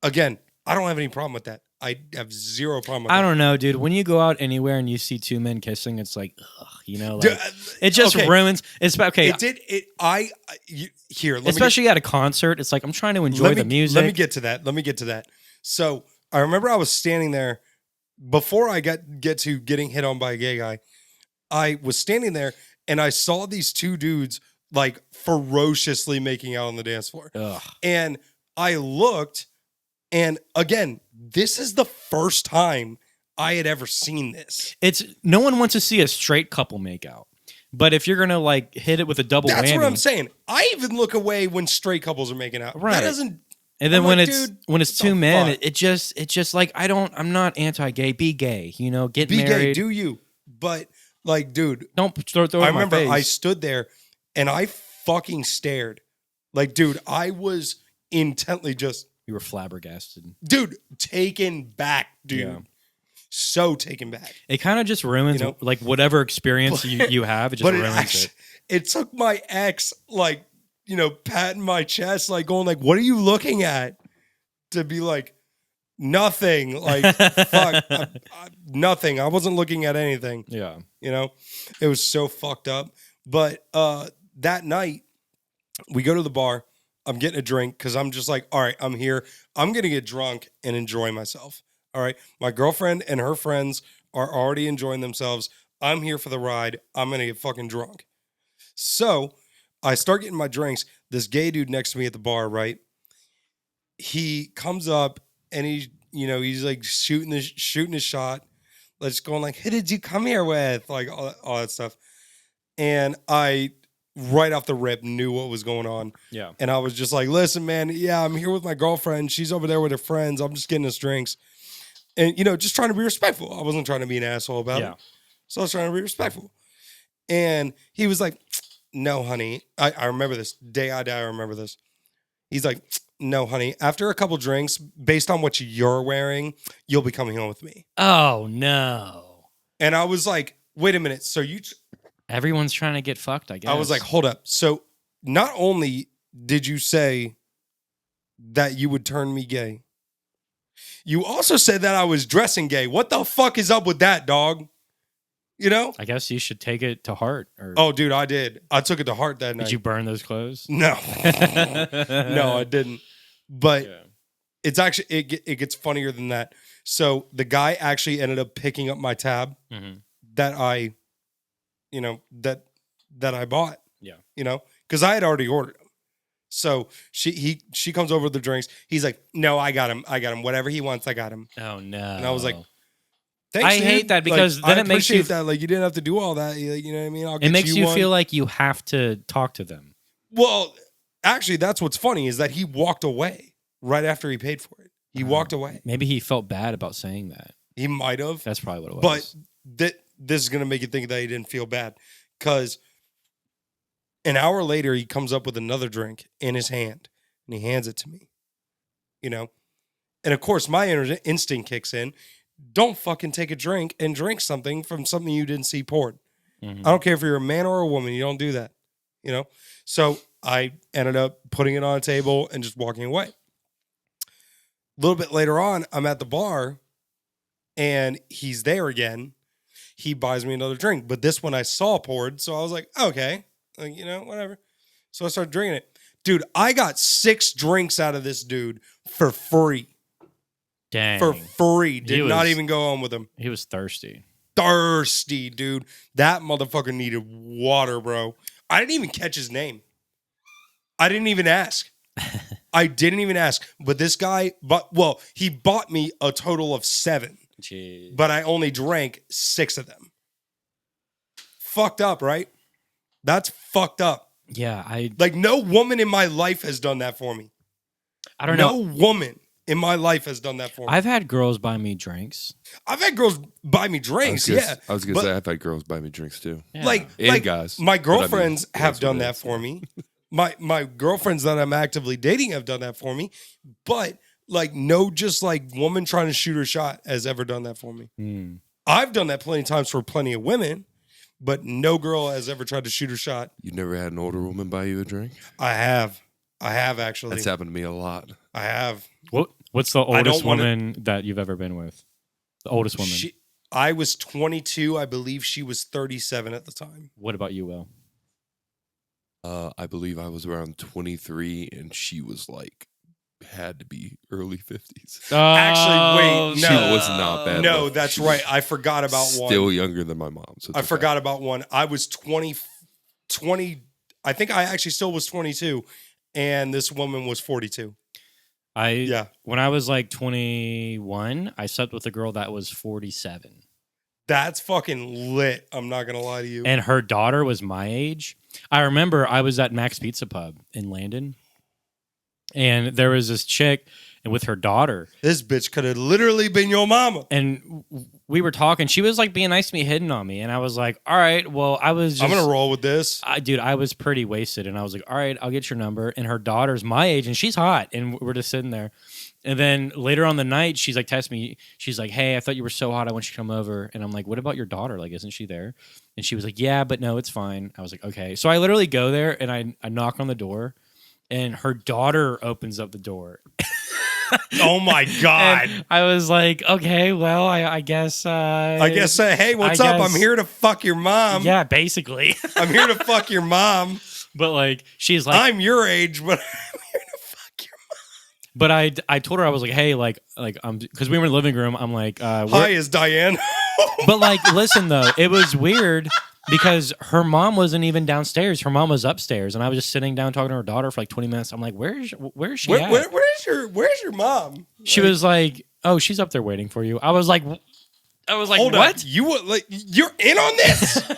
[SPEAKER 2] Again, I don't have any problem with that. I have zero problem with that.
[SPEAKER 3] I don't know, dude. When you go out anywhere and you see two men kissing, it's like, ugh, like, it just
[SPEAKER 2] okay.
[SPEAKER 3] ruins. It's okay.
[SPEAKER 2] It did. Here, let me
[SPEAKER 3] especially at a concert, it's like I'm trying to enjoy the music.
[SPEAKER 2] Let me get to that. So I remember I was standing there before I get to getting hit on by a gay guy. I was standing there and I saw these two dudes like ferociously making out on the dance floor.
[SPEAKER 3] Ugh.
[SPEAKER 2] And I looked, and again, this is the first time I had ever seen this.
[SPEAKER 3] It's no one wants to see a straight couple make out. But if you're gonna like hit it with a double
[SPEAKER 2] That's
[SPEAKER 3] whammy,
[SPEAKER 2] what I'm saying. I even look away when straight couples are making out.
[SPEAKER 3] Right.
[SPEAKER 2] That doesn't.
[SPEAKER 3] and then
[SPEAKER 2] I'm
[SPEAKER 3] when
[SPEAKER 2] like,
[SPEAKER 3] it's
[SPEAKER 2] dude,
[SPEAKER 3] when it's
[SPEAKER 2] what the
[SPEAKER 3] two men,
[SPEAKER 2] fuck?
[SPEAKER 3] it just like I'm not anti-gay. Be gay, get
[SPEAKER 2] Be
[SPEAKER 3] married.
[SPEAKER 2] gay, do you? But like, dude,
[SPEAKER 3] Don't throw it
[SPEAKER 2] I
[SPEAKER 3] in my
[SPEAKER 2] remember
[SPEAKER 3] face.
[SPEAKER 2] I stood there and I fucking stared. Like, dude, I was intently just,
[SPEAKER 3] You were flabbergasted.
[SPEAKER 2] dude, taken back, dude.
[SPEAKER 3] Yeah.
[SPEAKER 2] So taken back.
[SPEAKER 3] It kind of just ruins like whatever experience you have. It just
[SPEAKER 2] But
[SPEAKER 3] ruins it.
[SPEAKER 2] it took my ex, like, patting my chest, like going like, what are you looking at? To be like, nothing. Like, fuck, nothing. I wasn't looking at anything.
[SPEAKER 3] Yeah.
[SPEAKER 2] It was so fucked up. But that night, we go to the bar. I'm getting a drink because I'm just like, all right, I'm here. I'm going to get drunk and enjoy myself. All right. My girlfriend and her friends are already enjoying themselves. I'm here for the ride. I'm going to get fucking drunk. So I start getting my drinks. This gay dude next to me at the bar, right? He comes up and he's like shooting his shot. Let's going like, who did you come here with? Like all that stuff. And I, right off the rip, knew what was going on.
[SPEAKER 3] Yeah.
[SPEAKER 2] And I was just like, listen, man, yeah, I'm here with my girlfriend. She's over there with her friends. I'm just getting us drinks. And, just trying to be respectful. I wasn't trying to be an asshole about it. So I was trying to be respectful. And he was like, no, honey. I remember this. Day I die, I remember this. He's like, no, honey. After a couple drinks, based on what you're wearing, you'll be coming home with me.
[SPEAKER 3] Oh no.
[SPEAKER 2] And I was like, wait a minute. So
[SPEAKER 3] Everyone's trying to get fucked, I guess.
[SPEAKER 2] I was like, hold up. So not only did you say that you would turn me gay, you also said that I was dressing gay. What the fuck is up with that, dog?
[SPEAKER 3] I guess you should take it to heart. Or
[SPEAKER 2] Oh, dude, I did. I took it to heart that night.
[SPEAKER 3] did you burn those clothes?
[SPEAKER 2] No. No, I didn't. But
[SPEAKER 3] Yeah.
[SPEAKER 2] it's actually, it gets funnier than that. So the guy actually ended up picking up my tab
[SPEAKER 3] Mhm.
[SPEAKER 2] that I, that I bought.
[SPEAKER 3] Yeah.
[SPEAKER 2] Because I had already ordered them. So she comes over with the drinks. He's like, no, I got him. Whatever he wants, I got him.
[SPEAKER 3] Oh no.
[SPEAKER 2] And I was like, thanks,
[SPEAKER 3] I
[SPEAKER 2] dude.
[SPEAKER 3] hate that because then
[SPEAKER 2] I
[SPEAKER 3] it makes you-
[SPEAKER 2] appreciate that. Like, you didn't have to do all that. You know what I mean? I'll
[SPEAKER 3] it
[SPEAKER 2] get
[SPEAKER 3] makes you
[SPEAKER 2] one.
[SPEAKER 3] feel like you have to talk to them.
[SPEAKER 2] Well, actually, that's what's funny is that he walked away right after he paid for it. He walked away.
[SPEAKER 3] Maybe he felt bad about saying that.
[SPEAKER 2] He might have.
[SPEAKER 3] That's probably what it
[SPEAKER 2] But
[SPEAKER 3] was.
[SPEAKER 2] this is going to make you think that he didn't feel bad. Because an hour later, he comes up with another drink in his hand and he hands it to me. You know? And of course, my instinct kicks in. Don't fucking take a drink and drink something from something you didn't see poured.
[SPEAKER 3] Mhm.
[SPEAKER 2] I don't care if you're a man or a woman. You don't do that. You know? So I ended up putting it on a table and just walking away. A little bit later on, I'm at the bar and he's there again. He buys me another drink, but this one I saw poured. So I was like, okay, like, you know, whatever. So I started drinking it. Dude, I got 6 drinks out of this dude for free.
[SPEAKER 3] Dang.
[SPEAKER 2] For free. Did not
[SPEAKER 3] was-
[SPEAKER 2] even go on with him.
[SPEAKER 3] He was thirsty.
[SPEAKER 2] Thirsty, dude. That motherfucker needed water, bro. I didn't even catch his name. I didn't even ask. I didn't even ask. But this guy, he bought me a total of 7.
[SPEAKER 3] Jeez.
[SPEAKER 2] But I only drank 6 of them. Fucked up, right? That's fucked up.
[SPEAKER 3] Yeah,
[SPEAKER 2] Like, no woman in my life has done that for me.
[SPEAKER 3] I don't know.
[SPEAKER 2] No woman in my life has done that for me.
[SPEAKER 3] I've had girls buy me drinks.
[SPEAKER 2] I've had girls buy me drinks, yeah.
[SPEAKER 4] I was gonna
[SPEAKER 2] but-
[SPEAKER 4] say I've had girls buy me drinks too.
[SPEAKER 3] Yeah.
[SPEAKER 4] And guys.
[SPEAKER 2] My
[SPEAKER 4] But I mean,
[SPEAKER 2] girlfriends have
[SPEAKER 4] that's what
[SPEAKER 2] done
[SPEAKER 4] it
[SPEAKER 2] that
[SPEAKER 4] is.
[SPEAKER 2] for me. My girlfriends that I'm actively dating have done that for me. But like no just like woman trying to shoot her shot has ever done that for me.
[SPEAKER 3] Hmm.
[SPEAKER 2] I've done that plenty of times for plenty of women, but no girl has ever tried to shoot her shot.
[SPEAKER 4] You never had an older woman buy you a drink?
[SPEAKER 2] I have actually.
[SPEAKER 4] That's happened to me a lot.
[SPEAKER 2] I have.
[SPEAKER 3] What's the
[SPEAKER 2] don't
[SPEAKER 3] oldest
[SPEAKER 2] wanna-
[SPEAKER 3] woman that you've ever been with? The oldest woman.
[SPEAKER 2] I was 22. I believe she was 37 at the time.
[SPEAKER 3] What about you, Will?
[SPEAKER 4] I believe I was around 23 and she was like, had to be early 50s.
[SPEAKER 2] Actually, wait,
[SPEAKER 4] She
[SPEAKER 2] no.
[SPEAKER 4] was not bad.
[SPEAKER 2] No,
[SPEAKER 4] looking.
[SPEAKER 2] that's
[SPEAKER 4] She
[SPEAKER 2] right.
[SPEAKER 4] was
[SPEAKER 2] I forgot about one.
[SPEAKER 4] Still younger than my mom. So it's
[SPEAKER 2] I
[SPEAKER 4] okay.
[SPEAKER 2] forgot about one. I was 20. I think I actually still was 22, and this woman was 42. Yeah.
[SPEAKER 3] When I was like 21, I slept with a girl that was 47.
[SPEAKER 2] That's fucking lit. I'm not going to lie to you.
[SPEAKER 3] And her daughter was my age. I remember I was at Max Pizza Pub in Landon, and there was this chick and with her daughter.
[SPEAKER 2] This bitch could have literally been your mama.
[SPEAKER 3] And we were talking. She was like being nice to me, hitting on me. And I was like, all right, well, I was just...
[SPEAKER 2] I'm going to roll with this.
[SPEAKER 3] I was pretty wasted. And I was like, all right, I'll get your number. And her daughter's my age, and she's hot. And we're just sitting there. And then later on the night, she's like, text me. She's like, hey, I thought you were so hot. I want you to come over. And I'm like, what about your daughter? Like, isn't she there? And she was like, yeah, but no, it's fine. I was like, okay. So I literally go there, and I knock on the door. And her daughter opens up the door.
[SPEAKER 2] Oh my God.
[SPEAKER 3] And I was like, okay, well, I guess.
[SPEAKER 2] Hey, what's up? I'm here to fuck your mom.
[SPEAKER 3] Yeah, basically.
[SPEAKER 2] I'm here to fuck your mom.
[SPEAKER 3] But like, she's like,
[SPEAKER 2] I'm your age, but I'm here to fuck your mom.
[SPEAKER 3] but I told her, I was like, hey, like, because we were in the living room. I'm like,
[SPEAKER 2] Hi, is Diane.
[SPEAKER 3] but like, listen though, it was weird because her mom wasn't even downstairs. Her mom was upstairs, and I was just sitting down talking to her daughter for like 20 minutes. I'm like, where's she at?
[SPEAKER 2] Where's your mom?
[SPEAKER 3] She was like, oh, she's up there waiting for you. I was like,
[SPEAKER 2] Hold
[SPEAKER 3] what?
[SPEAKER 2] up. You're in on this?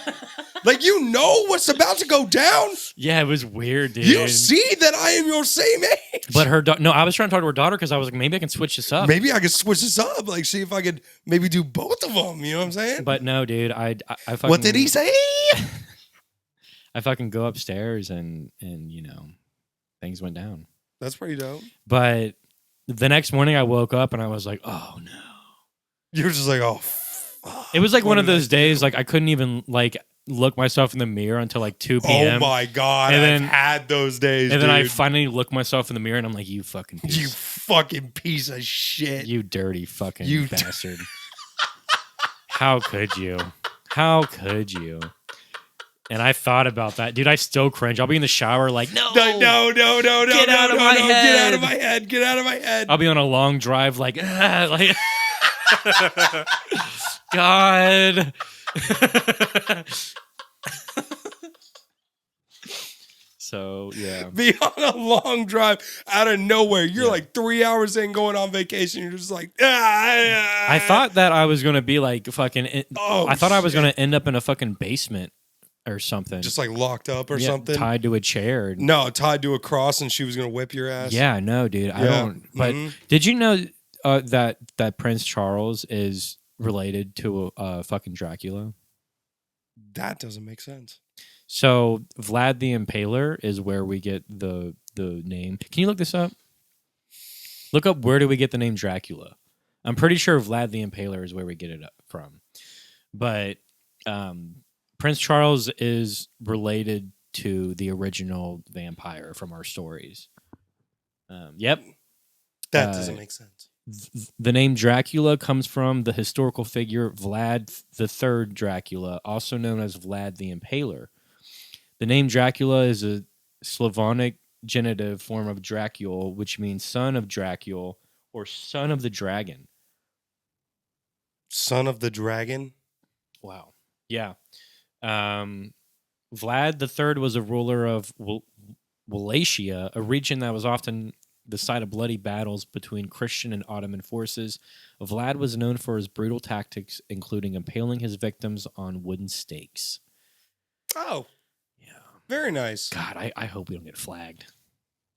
[SPEAKER 2] Like, you know what's about to go down?
[SPEAKER 3] Yeah, it was weird, dude.
[SPEAKER 2] You see that I am your same age.
[SPEAKER 3] But no, I was trying to talk to her daughter because I was like, maybe I can switch this up.
[SPEAKER 2] Maybe I could switch this up. Like, see if I could maybe do both of them. You know what I'm saying?
[SPEAKER 3] But no, dude, I fucking,
[SPEAKER 2] What did he say?
[SPEAKER 3] I fucking go upstairs and you know, things went down.
[SPEAKER 2] That's pretty dope.
[SPEAKER 3] But the next morning I woke up and I was like, oh no.
[SPEAKER 2] You were just like, oh, fuck.
[SPEAKER 3] It was like
[SPEAKER 2] What
[SPEAKER 3] one of
[SPEAKER 2] did I
[SPEAKER 3] those days, like I couldn't even like look myself in the mirror until like 2
[SPEAKER 2] Oh
[SPEAKER 3] p.m.
[SPEAKER 2] my God.
[SPEAKER 3] And
[SPEAKER 2] I've
[SPEAKER 3] then-
[SPEAKER 2] had those days.
[SPEAKER 3] And then I
[SPEAKER 2] dude.
[SPEAKER 3] finally look myself in the mirror and I'm like, you fucking piece.
[SPEAKER 2] You fucking piece of shit.
[SPEAKER 3] You dirty fucking
[SPEAKER 2] You-
[SPEAKER 3] bastard. How could you? How could you? And I thought about that. Dude, I still cringe. I'll be in the shower like, no.
[SPEAKER 2] No.
[SPEAKER 3] Get out of my
[SPEAKER 2] Get out
[SPEAKER 3] head.
[SPEAKER 2] of my head. Get out of my head.
[SPEAKER 3] I'll be on a long drive like, like God. So, yeah.
[SPEAKER 2] Be on a long drive out of nowhere. You're
[SPEAKER 3] Yeah.
[SPEAKER 2] like 3 hours in going on vacation. You're just like,
[SPEAKER 3] I thought that I was going to be like fucking,
[SPEAKER 2] Oh,
[SPEAKER 3] I thought I was
[SPEAKER 2] shit.
[SPEAKER 3] going to end up in a fucking basement or something.
[SPEAKER 2] just like locked up or
[SPEAKER 3] Yeah,
[SPEAKER 2] something.
[SPEAKER 3] tied to a chair.
[SPEAKER 2] No, tied to a cross, and she was gonna whip your ass.
[SPEAKER 3] Yeah, no, dude. I
[SPEAKER 2] Yeah.
[SPEAKER 3] don't. But
[SPEAKER 2] Mhm.
[SPEAKER 3] did you know that Prince Charles is related to fucking Dracula?
[SPEAKER 2] That doesn't make sense.
[SPEAKER 3] So Vlad the Impaler is where we get the name. Can you look this up? Look up where do we get the name Dracula? I'm pretty sure Vlad the Impaler is where we get it from. But Prince Charles is related to the original vampire from our stories. Yep.
[SPEAKER 2] That doesn't make sense.
[SPEAKER 3] The name Dracula comes from the historical figure Vlad III Dracula, also known as Vlad the Impaler. The name Dracula is a Slavonic genitive form of Dracul, which means son of Dracul or son of the dragon.
[SPEAKER 2] Son of the dragon?
[SPEAKER 3] Wow. Yeah. Vlad III was a ruler of Wallachia, a region that was often the site of bloody battles between Christian and Ottoman forces. Vlad was known for his brutal tactics, including impaling his victims on wooden stakes.
[SPEAKER 2] Oh.
[SPEAKER 3] Yeah.
[SPEAKER 2] Very nice.
[SPEAKER 3] God, I hope we don't get flagged.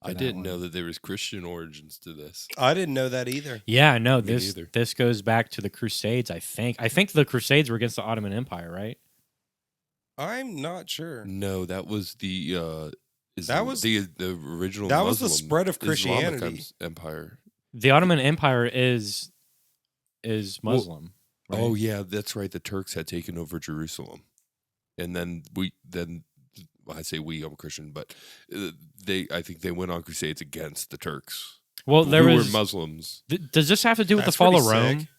[SPEAKER 4] I didn't know that there was Christian origins to this.
[SPEAKER 2] I didn't know that either.
[SPEAKER 3] Yeah, no,
[SPEAKER 4] Me
[SPEAKER 3] this
[SPEAKER 4] neither.
[SPEAKER 3] this goes back to the Crusades, I think. I think the Crusades were against the Ottoman Empire, right?
[SPEAKER 2] I'm not sure.
[SPEAKER 4] No, that was the
[SPEAKER 2] That was-
[SPEAKER 4] the original.
[SPEAKER 2] that was the
[SPEAKER 4] Muslim
[SPEAKER 2] spread of
[SPEAKER 4] Islamic
[SPEAKER 2] Christianity.
[SPEAKER 4] empire.
[SPEAKER 3] The Ottoman Empire is Muslim. right?
[SPEAKER 4] Oh yeah, that's right. The Turks had taken over Jerusalem, and then I say we. I'm a Christian, but I think they went on crusades against the Turks.
[SPEAKER 3] Well, there
[SPEAKER 4] who
[SPEAKER 3] was
[SPEAKER 4] were Muslims.
[SPEAKER 3] Does this have to do with
[SPEAKER 2] That's
[SPEAKER 3] the fall of
[SPEAKER 2] pretty
[SPEAKER 3] Rome?
[SPEAKER 2] sick.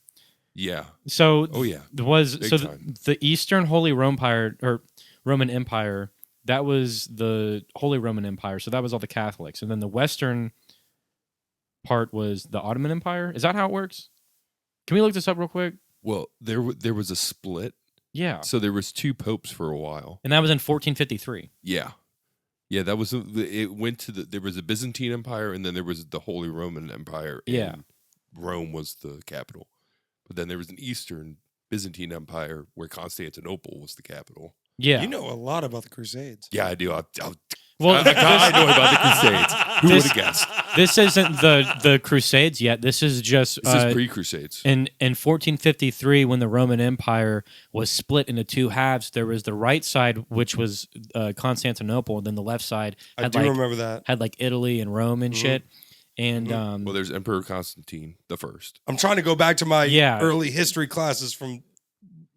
[SPEAKER 4] Yeah.
[SPEAKER 3] So
[SPEAKER 4] Oh yeah.
[SPEAKER 3] there was
[SPEAKER 4] Big
[SPEAKER 3] so
[SPEAKER 4] time.
[SPEAKER 3] the Eastern Holy Roman Empire, that was the Holy Roman Empire, so that was all the Catholics, and then the Western part was the Ottoman Empire. Is that how it works? Can we look this up real quick?
[SPEAKER 4] Well, there was a split,
[SPEAKER 3] Yeah,
[SPEAKER 4] so there was two popes for a while.
[SPEAKER 3] and that was in 1453.
[SPEAKER 4] Yeah. Yeah, that was it. Went to there was a Byzantine Empire, and then there was the Holy Roman Empire.
[SPEAKER 3] Yeah.
[SPEAKER 4] and Rome was the capital, but then there was an Eastern Byzantine Empire where Constantinople was the capital.
[SPEAKER 3] Yeah,
[SPEAKER 2] You know a lot about the Crusades.
[SPEAKER 4] Yeah, I do. I
[SPEAKER 3] well,
[SPEAKER 4] know about the Crusades. Who would
[SPEAKER 3] this-
[SPEAKER 4] have guessed?
[SPEAKER 3] this isn't the Crusades yet. This is just
[SPEAKER 4] This is pre-Crusades.
[SPEAKER 3] in 1453, when the Roman Empire was split into two halves, there was the right side, which was Constantinople, and then the left side
[SPEAKER 2] I
[SPEAKER 3] had
[SPEAKER 2] do
[SPEAKER 3] like
[SPEAKER 2] remember that.
[SPEAKER 3] had like Italy and Rome and
[SPEAKER 2] Mhm.
[SPEAKER 3] shit. And
[SPEAKER 4] Well, there's Emperor Constantine the First.
[SPEAKER 2] I'm trying to go back to my
[SPEAKER 3] Yeah.
[SPEAKER 2] early history classes from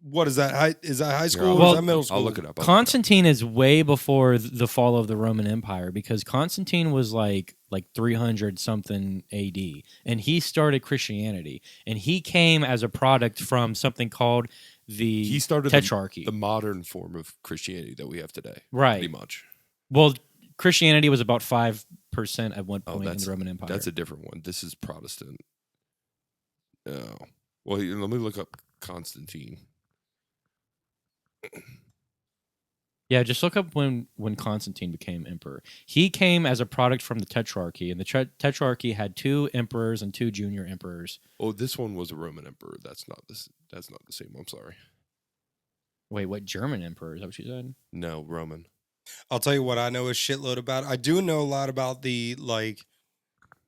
[SPEAKER 2] what is that? Is that high school
[SPEAKER 3] Well,
[SPEAKER 2] or is that middle school?
[SPEAKER 4] I'll look it up.
[SPEAKER 3] Constantine is way before the fall of the Roman Empire, because Constantine was like 300 something AD, and he started Christianity, and he came as a product from something called the
[SPEAKER 4] He started
[SPEAKER 3] Tetrarchy.
[SPEAKER 4] the modern form of Christianity that we have today.
[SPEAKER 3] Right.
[SPEAKER 4] Pretty much.
[SPEAKER 3] Well, Christianity was about 5% at one
[SPEAKER 4] Oh,
[SPEAKER 3] point in
[SPEAKER 4] that's
[SPEAKER 3] the Roman Empire.
[SPEAKER 4] That's a different one. This is Protestant. Oh. Well, let me look up Constantine.
[SPEAKER 3] Yeah, just look up when Constantine became emperor. He came as a product from the Tetrarchy, and the Tetrarchy had 2 emperors and 2 junior emperors.
[SPEAKER 4] Oh, this one was a Roman emperor. That's not this. That's not the same. I'm sorry.
[SPEAKER 3] Wait, what German emperor? Is that what you said?
[SPEAKER 4] No, Roman.
[SPEAKER 2] I'll tell you what I know a shitload about. I do know a lot about the like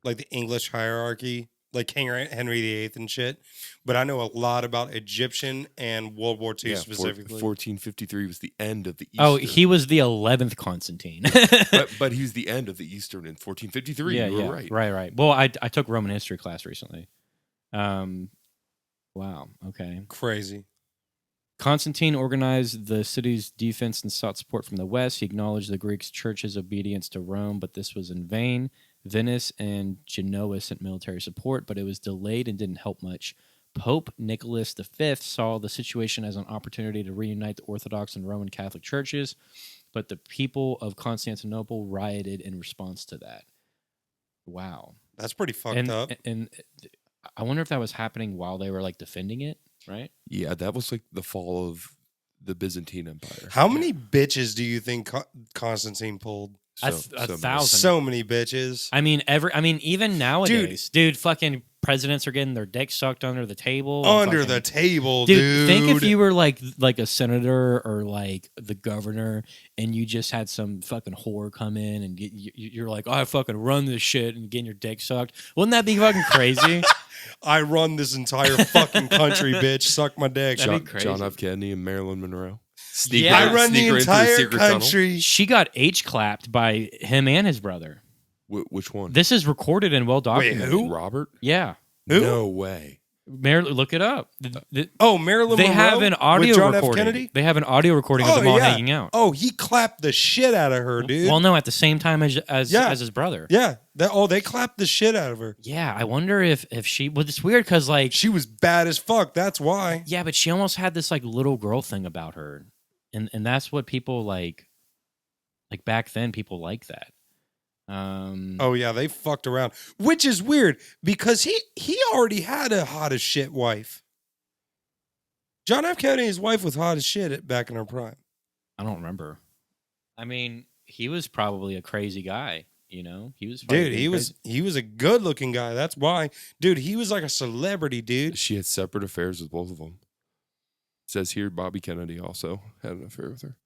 [SPEAKER 2] the English hierarchy, like King Henry VIII and shit. But I know a lot about Egyptian and World War II specifically.
[SPEAKER 4] 1453 was the end of the Eastern.
[SPEAKER 3] Oh, he was the 11th Constantine.
[SPEAKER 4] but he's the end of the Eastern in 1453.
[SPEAKER 3] yeah,
[SPEAKER 4] you were
[SPEAKER 3] yeah,
[SPEAKER 4] right.
[SPEAKER 3] right. Well, I took Roman history class recently. Wow. Okay.
[SPEAKER 2] Crazy.
[SPEAKER 3] Constantine organized the city's defense and sought support from the west. He acknowledged the Greek church's obedience to Rome, but this was in vain. Venice and Genoa sent military support, but it was delayed and didn't help much. Pope Nicholas V saw the situation as an opportunity to reunite the Orthodox and Roman Catholic churches, but the people of Constantinople rioted in response to that. Wow.
[SPEAKER 2] That's pretty fucked up.
[SPEAKER 3] And I wonder if that was happening while they were like defending it, right?
[SPEAKER 4] Yeah, that was like the fall of the Byzantine Empire.
[SPEAKER 2] How many bitches do you think Constantine pulled?
[SPEAKER 3] A
[SPEAKER 4] So many.
[SPEAKER 3] thousand.
[SPEAKER 2] So many bitches.
[SPEAKER 3] I mean, even nowadays, dude, fucking presidents are getting their dicks sucked under the table.
[SPEAKER 2] Under
[SPEAKER 3] Fucking-
[SPEAKER 2] the table, dude.
[SPEAKER 3] Think if you were like a senator or like the governor, and you just had some fucking whore come in and you're like, I fucking run this shit and getting your dick sucked. Wouldn't that be fucking crazy?
[SPEAKER 2] I run this entire fucking country, bitch. Suck my dick.
[SPEAKER 3] That'd be crazy.
[SPEAKER 4] John F. Kennedy and Marilyn Monroe.
[SPEAKER 3] Yeah.
[SPEAKER 2] I run the
[SPEAKER 4] sneak her in through
[SPEAKER 2] entire
[SPEAKER 4] secret tunnel.
[SPEAKER 2] country.
[SPEAKER 3] She got H-clapped by him and his brother.
[SPEAKER 4] Which one?
[SPEAKER 3] This is recorded and well documented.
[SPEAKER 2] who?
[SPEAKER 4] Robert?
[SPEAKER 3] Yeah.
[SPEAKER 2] Who?
[SPEAKER 4] No way.
[SPEAKER 3] Look it up.
[SPEAKER 2] Oh, Marilyn
[SPEAKER 3] They
[SPEAKER 2] Monroe
[SPEAKER 3] have an audio
[SPEAKER 2] with John F.
[SPEAKER 3] recording.
[SPEAKER 2] Kennedy?
[SPEAKER 3] They have an audio recording of them all hanging out.
[SPEAKER 2] Oh, he clapped the shit out of her, dude.
[SPEAKER 3] Well, no, at the same time as his brother.
[SPEAKER 2] Yeah. They clapped the shit out of her.
[SPEAKER 3] Yeah, I wonder if she. Well, it's weird because like
[SPEAKER 2] She was bad as fuck. That's why.
[SPEAKER 3] yeah, but she almost had this like little girl thing about her, and that's what people like. Like back then, people like that.
[SPEAKER 2] Oh yeah, they fucked around, which is weird because he already had a hot as shit wife. John F. Kennedy's wife was hot as shit back in her prime.
[SPEAKER 3] I don't remember. I mean, he was probably a crazy guy. You know, he was.
[SPEAKER 2] Dude, he was a good looking guy. That's why, dude, he was like a celebrity, dude.
[SPEAKER 4] She had separate affairs with both of them. It says here Bobby Kennedy also had an affair with her.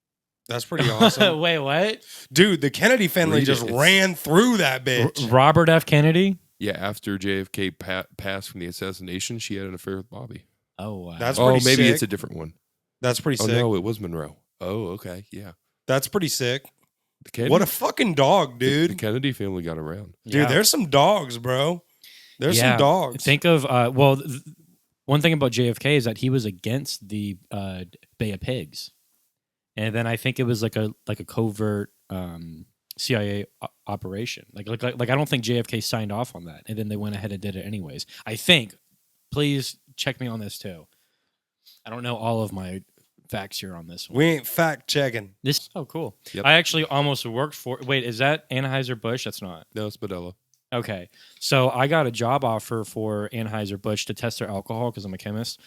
[SPEAKER 2] That's pretty awesome.
[SPEAKER 3] Wait, what?
[SPEAKER 2] Dude, the Kennedy family
[SPEAKER 4] Read it.
[SPEAKER 2] just
[SPEAKER 4] It's-
[SPEAKER 2] ran through that bitch.
[SPEAKER 3] Robert F. Kennedy.
[SPEAKER 4] Yeah, after JFK passed from the assassination, she had an affair with Bobby.
[SPEAKER 3] Oh wow.
[SPEAKER 2] That's
[SPEAKER 4] Oh,
[SPEAKER 2] pretty
[SPEAKER 4] maybe
[SPEAKER 2] sick.
[SPEAKER 4] it's a different one.
[SPEAKER 2] That's pretty
[SPEAKER 4] Oh
[SPEAKER 2] sick.
[SPEAKER 4] no, it was Monroe. Oh, okay, yeah.
[SPEAKER 2] That's pretty sick.
[SPEAKER 4] The Kennedy,
[SPEAKER 2] What a fucking dog,
[SPEAKER 4] the
[SPEAKER 2] dude.
[SPEAKER 4] Kennedy family got around.
[SPEAKER 2] Dude,
[SPEAKER 3] Yeah.
[SPEAKER 2] there's some dogs, bro. There's
[SPEAKER 3] Yeah.
[SPEAKER 2] some dogs.
[SPEAKER 3] Think of one thing about JFK is that he was against the Bay of Pigs, and then I think it was like a covert CIA operation. Like I don't think JFK signed off on that, and then they went ahead and did it anyways. I think. Please check me on this too. I don't know all of my facts here on this one.
[SPEAKER 2] We ain't fact checking.
[SPEAKER 3] This oh cool.
[SPEAKER 4] Yep.
[SPEAKER 3] I actually almost worked for. Wait, is that Anheuser-Busch? That's not.
[SPEAKER 4] No, it's Modelo.
[SPEAKER 3] Okay, so I got a job offer for Anheuser-Busch to test their alcohol because I'm a chemist.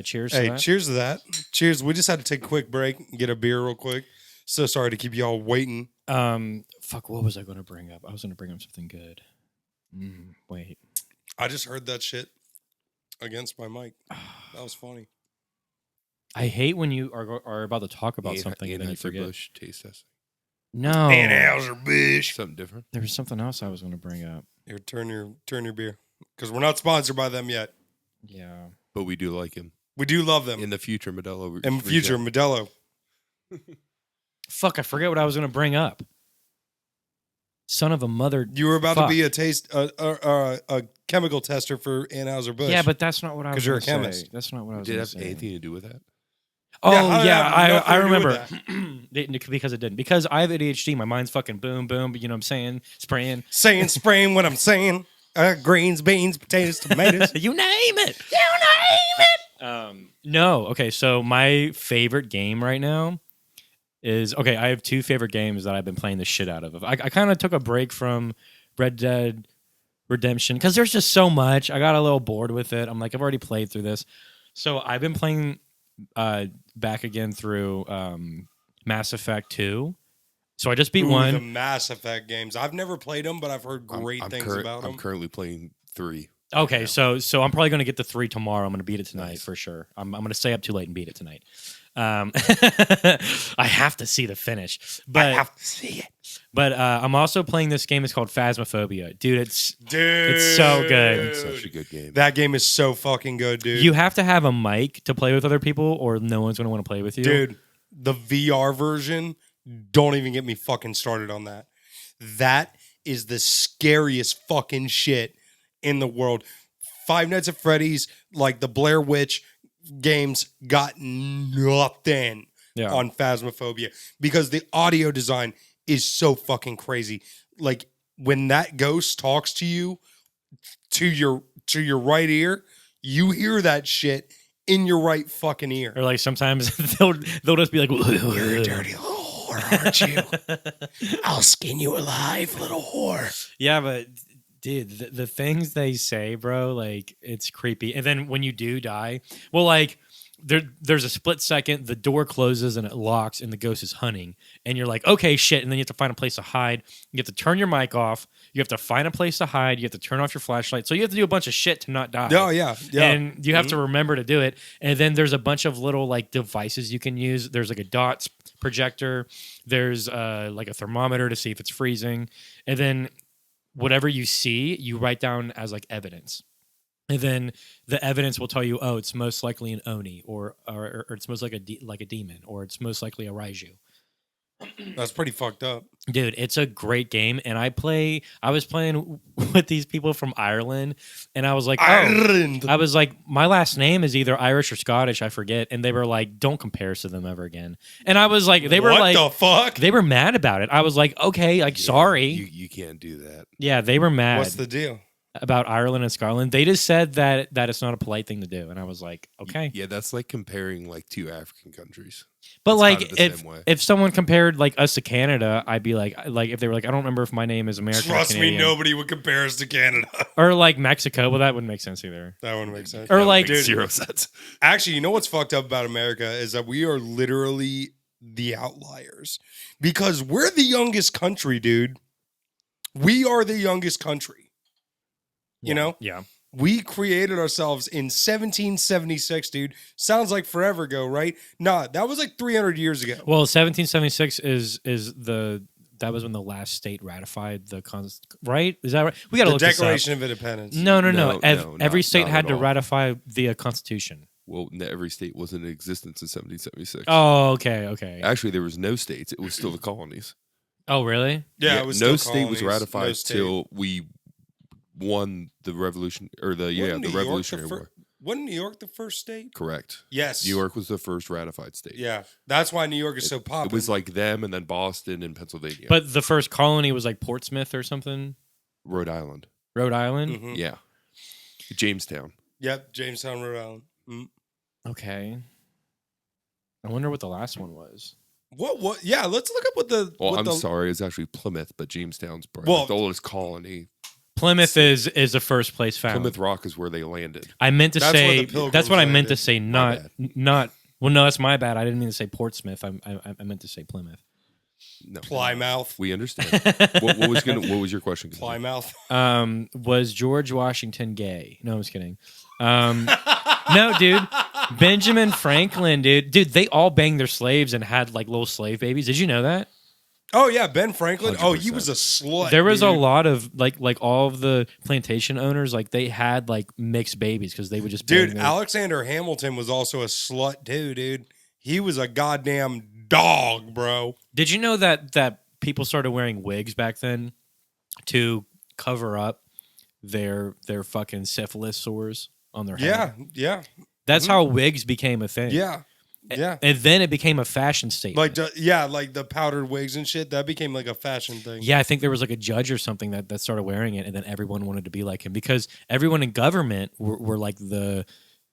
[SPEAKER 3] Cheers. to
[SPEAKER 2] Hey,
[SPEAKER 3] that.
[SPEAKER 2] cheers to that. Cheers. We just had to take a quick break and get a beer real quick. So sorry to keep y'all waiting.
[SPEAKER 3] Fuck, what was I going to bring up? I was going to bring up something good. Wait.
[SPEAKER 2] I just heard that shit against my mic. That was funny.
[SPEAKER 3] I hate when you are about to talk about something and then you forget.
[SPEAKER 4] Anheuser-Busch taste testing.
[SPEAKER 3] No.
[SPEAKER 2] Anheuser-Busch.
[SPEAKER 4] Something different.
[SPEAKER 3] There was something else I was going to bring up.
[SPEAKER 2] Here, turn your beer. Because we're not sponsored by them yet.
[SPEAKER 3] Yeah.
[SPEAKER 4] But we do like him.
[SPEAKER 2] We do love them.
[SPEAKER 4] In the future, Modelo.
[SPEAKER 2] In future, Modelo.
[SPEAKER 3] Fuck, I forget what I was going to bring up. Son of a mother.
[SPEAKER 2] You were about
[SPEAKER 3] Fuck.
[SPEAKER 2] to be a chemical tester for Anheuser-Busch.
[SPEAKER 3] Yeah, but that's not what I was
[SPEAKER 2] 'Cause you're a
[SPEAKER 3] gonna
[SPEAKER 2] chemist.
[SPEAKER 3] say. That's not what I was
[SPEAKER 4] Did it
[SPEAKER 3] going
[SPEAKER 4] have
[SPEAKER 3] to say.
[SPEAKER 4] anything to do with that?
[SPEAKER 3] Oh,
[SPEAKER 2] Yeah, how did
[SPEAKER 3] yeah,
[SPEAKER 2] that have nothing
[SPEAKER 3] I
[SPEAKER 2] to do with
[SPEAKER 3] remember. Because it didn't. Because I have ADHD. My mind's fucking boom, boom. You know what I'm saying? Spraying.
[SPEAKER 2] saying, spraying what I'm saying. Greens, beans, potatoes, tomatoes.
[SPEAKER 3] You name it. You name it. No. Okay, so my favorite game right now is okay. I have two favorite games that I've been playing the shit out of. I kind of took a break from Red Dead Redemption because there's just so much. I got a little bored with it. I'm like, I've already played through this, so I've been playing back again through Mass Effect 2. So I just beat
[SPEAKER 2] Ooh,
[SPEAKER 3] one.
[SPEAKER 2] the Mass Effect games. I've never played them, but I've heard great things about them.
[SPEAKER 4] I'm currently playing 3.
[SPEAKER 3] Okay,
[SPEAKER 4] Yeah.
[SPEAKER 3] so I'm probably going to get the 3 tomorrow. I'm going to beat it tonight
[SPEAKER 4] Nice.
[SPEAKER 3] for sure. I'm going to stay up too late and beat it tonight. I have to see the finish, but
[SPEAKER 2] I have to see it.
[SPEAKER 3] But I'm also playing this game. It's called Phasmophobia, dude. It's
[SPEAKER 2] Dude.
[SPEAKER 3] It's so good.
[SPEAKER 4] It's such a good game.
[SPEAKER 2] That game is so fucking good, dude.
[SPEAKER 3] you have to have a mic to play with other people, or no one's going to want to play with you,
[SPEAKER 2] Dude, the VR version, don't even get me fucking started on that. That is the scariest fucking shit in the world. Five Nights at Freddy's, like the Blair Witch games, got nothing
[SPEAKER 3] Yeah.
[SPEAKER 2] on Phasmophobia because the audio design is so fucking crazy. Like when that ghost talks to you to your right ear, you hear that shit in your right fucking ear.
[SPEAKER 3] Or like sometimes they'll just be like,
[SPEAKER 2] You're a dirty little whore, aren't you? I'll skin you alive, little whore.
[SPEAKER 3] Yeah, but dude, the things they say, bro, like it's creepy. And then when you do die, well, like there's a split second, the door closes and it locks, and the ghost is hunting, and you're like, okay, shit, and then you have to find a place to hide. You have to turn your mic off. You have to find a place to hide. You have to turn off your flashlight. So you have to do a bunch of shit to not die.
[SPEAKER 2] Oh yeah, yeah.
[SPEAKER 3] And you have to remember to do it. And then there's a bunch of little like devices you can use. There's like a dots projector. There's like a thermometer to see if it's freezing. And then whatever you see, you write down as like evidence. And then the evidence will tell you, oh, it's most likely an Oni, or it's most like a demon, or it's most likely a Raiju.
[SPEAKER 2] That's pretty fucked up.
[SPEAKER 3] Dude, it's a great game. And I was playing with these people from Ireland, and I was like,
[SPEAKER 2] Ireland.
[SPEAKER 3] I was like, my last name is either Irish or Scottish, I forget. And they were like, don't compare us to them ever again. And I was like, they were
[SPEAKER 2] what
[SPEAKER 3] like,
[SPEAKER 2] the fuck?
[SPEAKER 3] they were mad about it. I was like, okay, like, sorry.
[SPEAKER 4] You can't do that.
[SPEAKER 3] Yeah, they were mad.
[SPEAKER 2] What's the deal?
[SPEAKER 3] About Ireland and Scotland. They just said that it's not a polite thing to do. And I was like, okay.
[SPEAKER 4] Yeah, that's like comparing like two African countries.
[SPEAKER 3] But
[SPEAKER 4] It's
[SPEAKER 3] like
[SPEAKER 4] kind of the same way.
[SPEAKER 3] if someone compared like us to Canada, I'd be like if they were like, I don't remember if my name is American or
[SPEAKER 2] Trust me,
[SPEAKER 3] Canadian.
[SPEAKER 2] nobody would compare us to Canada.
[SPEAKER 3] Or like Mexico. Well, that wouldn't make sense either.
[SPEAKER 2] That wouldn't make sense.
[SPEAKER 3] Or
[SPEAKER 4] That
[SPEAKER 3] like,
[SPEAKER 4] makes
[SPEAKER 2] dude,
[SPEAKER 4] zero sense.
[SPEAKER 2] Actually, you know what's fucked up about America is that we are literally the outliers because we're the youngest country, dude. We are the youngest country. You know?
[SPEAKER 3] Yeah.
[SPEAKER 2] We created ourselves in 1776, dude. Sounds like forever ago, right? Nah, that was like 300 years ago.
[SPEAKER 3] Well, 1776 that was when the last state ratified the right? Is that right? We got to
[SPEAKER 2] The
[SPEAKER 3] look this up.
[SPEAKER 2] Declaration of Independence.
[SPEAKER 3] No.
[SPEAKER 4] No,
[SPEAKER 3] Every
[SPEAKER 4] not
[SPEAKER 3] state had
[SPEAKER 4] at
[SPEAKER 3] to
[SPEAKER 4] all.
[SPEAKER 3] ratify the Constitution.
[SPEAKER 4] Well, every state wasn't in existence in 1776.
[SPEAKER 3] Oh, okay.
[SPEAKER 4] Actually, there was no states. It was still the colonies.
[SPEAKER 3] Oh, really?
[SPEAKER 2] Yeah, it was
[SPEAKER 4] no
[SPEAKER 2] still
[SPEAKER 4] state was
[SPEAKER 2] colonies,
[SPEAKER 4] ratified
[SPEAKER 2] no state.
[SPEAKER 4] till we won the revolution or the
[SPEAKER 2] Wasn't New York
[SPEAKER 4] Revolutionary War.
[SPEAKER 2] Wasn't New York the first state?
[SPEAKER 4] Correct.
[SPEAKER 2] Yes.
[SPEAKER 4] New York was the first ratified state.
[SPEAKER 2] Yeah, that's why New York is so popular.
[SPEAKER 4] It was like them and then Boston and Pennsylvania.
[SPEAKER 3] But the first colony was like Portsmouth or something?
[SPEAKER 4] Rhode Island.
[SPEAKER 3] Rhode Island?
[SPEAKER 2] Mhm.
[SPEAKER 4] Yeah. Jamestown.
[SPEAKER 2] Yep, Jamestown, Rhode Island.
[SPEAKER 3] Okay. I wonder what the last one was.
[SPEAKER 2] What? Yeah, let's look up what the.
[SPEAKER 4] Well,
[SPEAKER 2] what
[SPEAKER 4] I'm
[SPEAKER 2] the,
[SPEAKER 4] sorry, it's actually Plymouth, but Jamestown's probably
[SPEAKER 2] Well-
[SPEAKER 4] the oldest colony.
[SPEAKER 3] Plymouth is the first place found.
[SPEAKER 4] Plymouth Rock is where they landed.
[SPEAKER 3] I meant to
[SPEAKER 2] That's where
[SPEAKER 3] say
[SPEAKER 2] the Pilgrims
[SPEAKER 3] that's what I meant to
[SPEAKER 2] landed.
[SPEAKER 3] say. Not. Well, no, that's my bad. I didn't mean to say Portsmouth. I meant to say Plymouth.
[SPEAKER 4] No,
[SPEAKER 2] Plymouth.
[SPEAKER 4] we understand. what was your question?
[SPEAKER 2] Plymouth.
[SPEAKER 3] Was George Washington gay? No, I'm just kidding. No, dude. Benjamin Franklin, dude. They all banged their slaves and had like little slave babies. Did you know that?
[SPEAKER 2] Oh yeah, Ben Franklin. Oh, he
[SPEAKER 4] 100%.
[SPEAKER 2] was a slut.
[SPEAKER 3] There was a
[SPEAKER 2] dude.
[SPEAKER 3] lot of like all of the plantation owners, like they had like mixed babies because they would just bang
[SPEAKER 2] Dude,
[SPEAKER 3] their-
[SPEAKER 2] Alexander Hamilton was also a slut too, dude. He was a goddamn dog, bro.
[SPEAKER 3] Did you know that people started wearing wigs back then to cover up their fucking syphilis sores on their head?
[SPEAKER 2] Yeah,
[SPEAKER 3] That's how wigs became a thing.
[SPEAKER 2] yeah.
[SPEAKER 3] And then it became a fashion statement.
[SPEAKER 2] Like the powdered wigs and shit. That became like a fashion thing.
[SPEAKER 3] Yeah, I think there was like a judge or something that started wearing it, and then everyone wanted to be like him because everyone in government were like the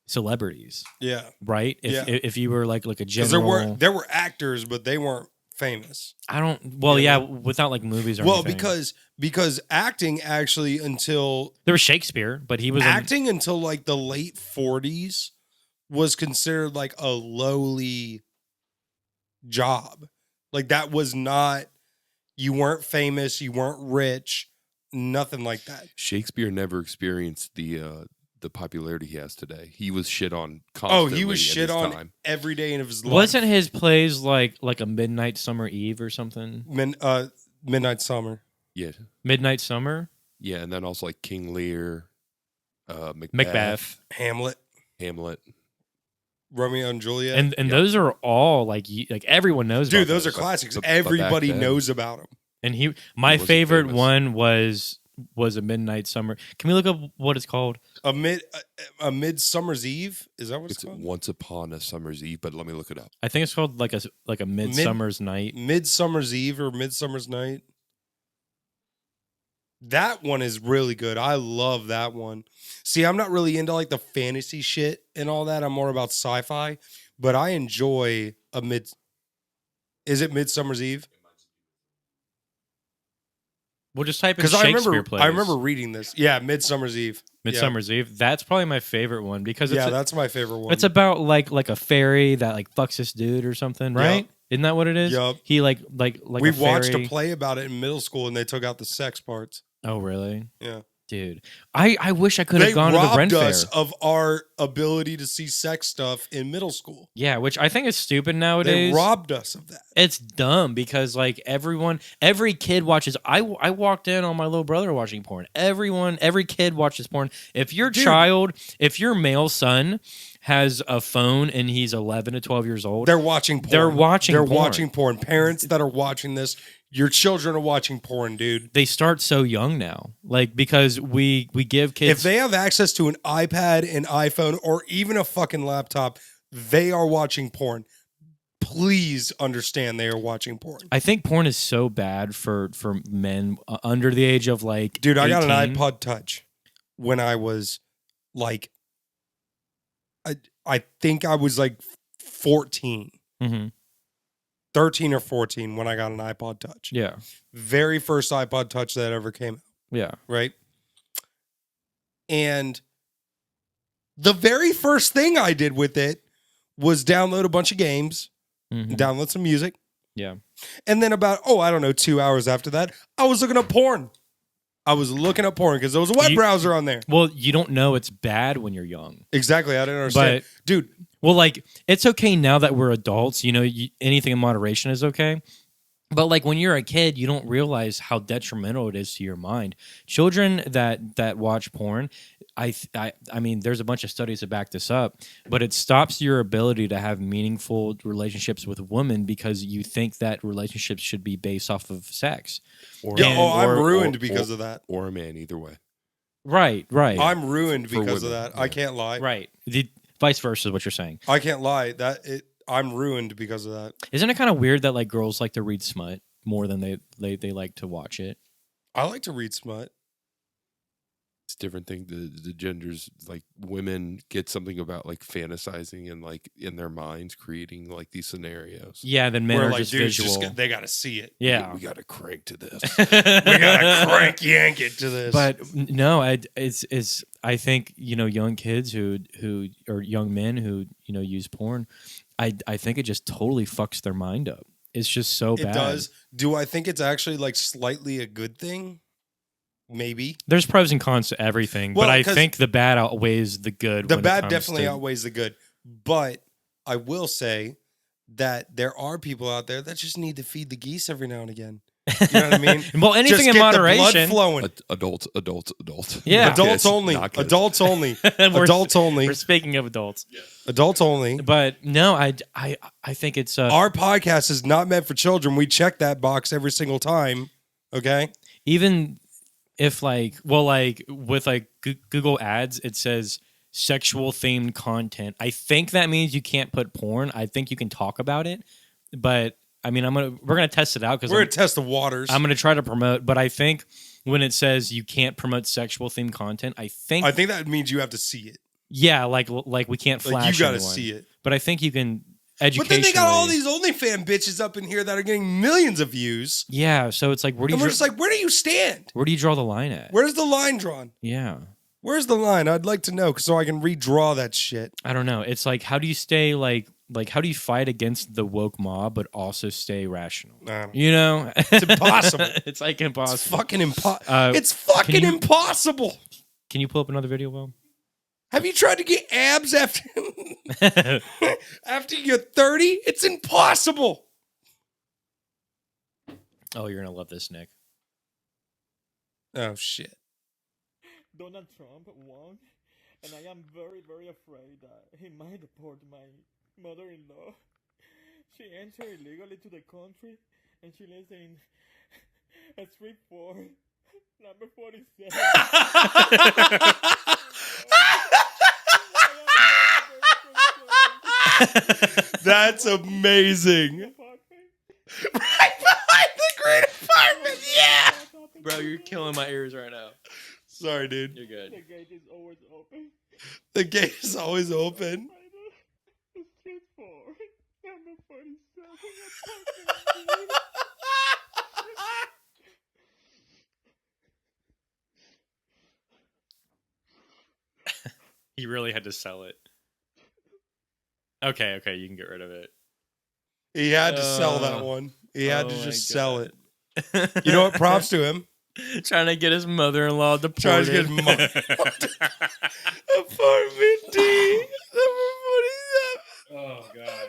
[SPEAKER 3] celebrities,
[SPEAKER 2] Yeah.
[SPEAKER 3] right? If you were like a
[SPEAKER 2] Because
[SPEAKER 3] general,
[SPEAKER 2] there were actors, but they weren't famous.
[SPEAKER 3] I don't. Well, yeah, without like movies or
[SPEAKER 2] Well,
[SPEAKER 3] anything.
[SPEAKER 2] because acting actually until
[SPEAKER 3] there was Shakespeare, but he was
[SPEAKER 2] acting until like the late 40s was considered like a lowly job. Like that was not, you weren't famous, you weren't rich, nothing like that.
[SPEAKER 4] Shakespeare never experienced the popularity he has today. He was shit on
[SPEAKER 2] Oh,
[SPEAKER 4] constantly.
[SPEAKER 2] he was
[SPEAKER 4] at
[SPEAKER 2] shit
[SPEAKER 4] his
[SPEAKER 2] on
[SPEAKER 4] time.
[SPEAKER 2] every day of his life.
[SPEAKER 3] Wasn't his plays like a Midnight Summer Eve or something?
[SPEAKER 2] Midnight Summer.
[SPEAKER 4] Yeah,
[SPEAKER 3] Midnight Summer,
[SPEAKER 4] yeah, and then also like King Lear,
[SPEAKER 3] Macbeth,
[SPEAKER 2] Hamlet,
[SPEAKER 4] Hamlet.
[SPEAKER 2] Romeo and Juliet.
[SPEAKER 3] and those are all like everyone knows.
[SPEAKER 2] Dude,
[SPEAKER 3] about
[SPEAKER 2] those are
[SPEAKER 3] those.
[SPEAKER 2] classics.
[SPEAKER 4] but back
[SPEAKER 2] Everybody
[SPEAKER 4] then-
[SPEAKER 2] knows about them.
[SPEAKER 3] And my
[SPEAKER 4] wasn't
[SPEAKER 3] favorite
[SPEAKER 4] famous.
[SPEAKER 3] one was a Midnight Summer. Can we look up what it's called?
[SPEAKER 2] A Midsummer's Eve? Is that what it's
[SPEAKER 4] It's
[SPEAKER 2] called?
[SPEAKER 4] Once Upon a Summer's Eve, but let me look it up.
[SPEAKER 3] I think it's called like a Midsummer's Night.
[SPEAKER 2] Midsummer's Eve or Midsummer's Night. That one is really good. I love that one. See, I'm not really into like the fantasy shit and all that. I'm more about sci-fi, but I enjoy Is it Midsummer's Eve?
[SPEAKER 3] Well, just type in
[SPEAKER 2] Because
[SPEAKER 3] Shakespeare plays.
[SPEAKER 2] I remember reading this. Yeah, Midsummer's Eve.
[SPEAKER 3] Midsummer's Eve. That's probably my favorite one because
[SPEAKER 2] Yeah, that's my favorite one.
[SPEAKER 3] it's about like a fairy that like fucks this dude or something, right?
[SPEAKER 2] Yep.
[SPEAKER 3] Isn't that what it is?
[SPEAKER 2] Yup.
[SPEAKER 3] He like
[SPEAKER 2] we
[SPEAKER 3] a
[SPEAKER 2] watched a
[SPEAKER 3] fairy-
[SPEAKER 2] play about it in middle school, and they took out the sex parts.
[SPEAKER 3] Oh, really?
[SPEAKER 2] Yeah.
[SPEAKER 3] Dude, I wish I could have
[SPEAKER 2] They
[SPEAKER 3] gone to the Ren
[SPEAKER 2] robbed us
[SPEAKER 3] Fair.
[SPEAKER 2] of our ability to see sex stuff in middle school.
[SPEAKER 3] Yeah, which I think is stupid
[SPEAKER 2] They
[SPEAKER 3] nowadays.
[SPEAKER 2] robbed us of that.
[SPEAKER 3] It's dumb because like every kid watches. I walked in on my little brother watching porn. Every kid watches porn. If your if your male son has a phone and he's 11 to 12 years old,
[SPEAKER 2] They're watching porn.
[SPEAKER 3] They're watching
[SPEAKER 2] They're
[SPEAKER 3] porn.
[SPEAKER 2] watching porn. Parents that are watching this, your children are watching porn, dude.
[SPEAKER 3] they start so young now. Like because we give kids.
[SPEAKER 2] If they have access to an iPad, an iPhone, or even a fucking laptop, they are watching porn. Please understand they are watching porn.
[SPEAKER 3] I think porn is so bad for men under the age of like.
[SPEAKER 2] Dude, I got an
[SPEAKER 3] 18.
[SPEAKER 2] iPod Touch when I was like, I think I was like 14,
[SPEAKER 3] Mhm.
[SPEAKER 2] 13 or 14 when I got an iPod Touch.
[SPEAKER 3] Yeah,
[SPEAKER 2] Very first iPod Touch that ever came out,
[SPEAKER 3] yeah.
[SPEAKER 2] right? And the very first thing I did with it was download a bunch of games,
[SPEAKER 3] Mhm.
[SPEAKER 2] download some music.
[SPEAKER 3] Yeah.
[SPEAKER 2] And then about, 2 hours after that, I was looking up porn. I was looking up porn because there was a web browser on there.
[SPEAKER 3] Well, you don't know it's bad when you're young.
[SPEAKER 2] Exactly. I didn't understand. Dude,
[SPEAKER 3] Well, like it's okay now that we're adults. You know, anything in moderation is okay. But like when you're a kid, you don't realize how detrimental it is to your mind. Children that watch porn, I mean, there's a bunch of studies that back this up, but it stops your ability to have meaningful relationships with women because you think that relationships should be based off of sex.
[SPEAKER 4] Or,
[SPEAKER 2] yeah, I'm
[SPEAKER 4] or-
[SPEAKER 2] ruined
[SPEAKER 4] or-
[SPEAKER 2] because of that.
[SPEAKER 4] Or a man, either way.
[SPEAKER 3] Right.
[SPEAKER 2] I'm ruined
[SPEAKER 4] For
[SPEAKER 2] because of
[SPEAKER 4] women,
[SPEAKER 2] that.
[SPEAKER 4] yeah.
[SPEAKER 2] I can't lie.
[SPEAKER 3] Right. The vice versa is what you're saying.
[SPEAKER 2] I can't lie. I'm ruined because of that.
[SPEAKER 3] Isn't it kind of weird that like girls like to read smut more than they like to watch it?
[SPEAKER 2] I like to read smut.
[SPEAKER 4] It's a different thing. The genders, like women get something about like fantasizing and like in their minds creating like these scenarios.
[SPEAKER 3] Yeah, then men
[SPEAKER 2] Where
[SPEAKER 3] are
[SPEAKER 2] like,
[SPEAKER 3] just
[SPEAKER 2] dudes
[SPEAKER 3] visual.
[SPEAKER 2] they got to see it.
[SPEAKER 3] Yeah.
[SPEAKER 4] We got to crank to this.
[SPEAKER 2] We got to crank yank it to this.
[SPEAKER 3] But no, it's I think young kids who or young men who use porn, I think it just totally fucks their mind up. It's just so bad.
[SPEAKER 2] it does. Do I think it's actually like slightly a good thing? Maybe.
[SPEAKER 3] There's pros and cons to everything,
[SPEAKER 2] Well,
[SPEAKER 3] but I
[SPEAKER 2] 'cause
[SPEAKER 3] think the bad outweighs the good.
[SPEAKER 2] The
[SPEAKER 3] when it
[SPEAKER 2] bad
[SPEAKER 3] comes
[SPEAKER 2] definitely
[SPEAKER 3] to-
[SPEAKER 2] outweighs the good. But I will say that there are people out there that just need to feed the geese every now and again. You know what I mean?
[SPEAKER 3] Well, anything
[SPEAKER 2] Just
[SPEAKER 3] in
[SPEAKER 2] get
[SPEAKER 3] moderation.
[SPEAKER 2] the blood flowing.
[SPEAKER 4] Adults.
[SPEAKER 3] Yeah.
[SPEAKER 4] Not
[SPEAKER 2] Adults
[SPEAKER 4] kids,
[SPEAKER 2] only.
[SPEAKER 4] not kids.
[SPEAKER 2] Adults only.
[SPEAKER 3] We're-
[SPEAKER 2] Adults only.
[SPEAKER 3] We're speaking of adults,
[SPEAKER 2] Adults only.
[SPEAKER 3] but no, I think it's
[SPEAKER 2] Our podcast is not meant for children. We check that box every single time. Okay.
[SPEAKER 3] even if like with like Google Ads, it says sexual themed content. I think that means you can't put porn. I think you can talk about it, but I mean, we're gonna test it out because
[SPEAKER 2] We're going to test the waters.
[SPEAKER 3] I'm gonna try to promote. But I think when it says you can't promote sexual themed content, I think
[SPEAKER 2] that means you have to see it.
[SPEAKER 3] yeah, like we can't flash.
[SPEAKER 2] Like you got to
[SPEAKER 3] anyone.
[SPEAKER 2] see it.
[SPEAKER 3] But I think you can educationally.
[SPEAKER 2] But then they got all these OnlyFans bitches up in here that are getting millions of views.
[SPEAKER 3] Yeah, so it's like where do
[SPEAKER 2] And
[SPEAKER 3] you
[SPEAKER 2] we're just like, where do you stand?
[SPEAKER 3] where do you draw the line at?
[SPEAKER 2] Where's the line drawn?
[SPEAKER 3] Yeah.
[SPEAKER 2] Where's the line? I'd like to know so I can redraw that shit.
[SPEAKER 3] I don't know. It's like how do you stay like how do you fight against the woke mob but also stay rational? You know,
[SPEAKER 2] It's impossible.
[SPEAKER 3] it's like impossible.
[SPEAKER 2] It's fucking impossible.
[SPEAKER 3] Uh,
[SPEAKER 2] It's fucking
[SPEAKER 3] can you-
[SPEAKER 2] impossible.
[SPEAKER 3] Can you pull up another video, Will?
[SPEAKER 2] Have you tried to get abs after after you're 30? It's impossible.
[SPEAKER 3] Oh, you're gonna love this, Nick.
[SPEAKER 2] Oh shit.
[SPEAKER 6] Donald Trump won, and I am very, very afraid that he might deport my mother-in-law. She entered illegally to the country, and she lives in a street 4, number 47.
[SPEAKER 2] That's amazing. Right behind the green apartment. Yeah.
[SPEAKER 3] Bro, you're killing my ears right now.
[SPEAKER 2] Sorry, dude.
[SPEAKER 3] You're good.
[SPEAKER 6] The gate is always open.
[SPEAKER 2] The gate is always open.
[SPEAKER 6] The street 4, number 47.
[SPEAKER 3] You really had to sell it. Okay, you can get rid of it.
[SPEAKER 2] He had to sell that one. He had to
[SPEAKER 3] Oh
[SPEAKER 2] just
[SPEAKER 3] my
[SPEAKER 2] sell it.
[SPEAKER 3] God.
[SPEAKER 2] You know what? Props to him.
[SPEAKER 3] Trying to get his mother-in-law deported.
[SPEAKER 2] Trying to get his Apartment D.
[SPEAKER 3] Oh God,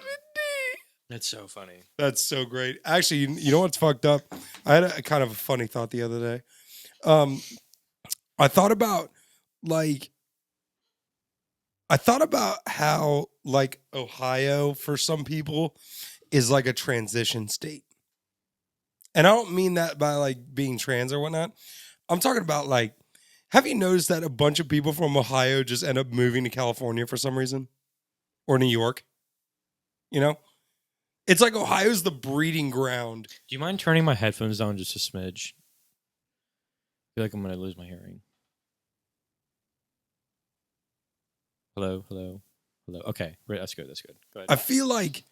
[SPEAKER 3] that's so funny.
[SPEAKER 2] That's so great. Actually, you know what's fucked up? I had a kind of a funny thought the other day. I thought about how like Ohio for some people is like a transition state. And I don't mean that by like being trans or whatnot. I'm talking about like, have you noticed that a bunch of people from Ohio just end up moving to California for some reason? Or New York? You know? It's like Ohio's the breeding ground.
[SPEAKER 3] Do you mind turning my headphones down just a smidge? I feel like I'm gonna lose my hearing. Hello. Okay, right, that's good. Go ahead.
[SPEAKER 2] I feel like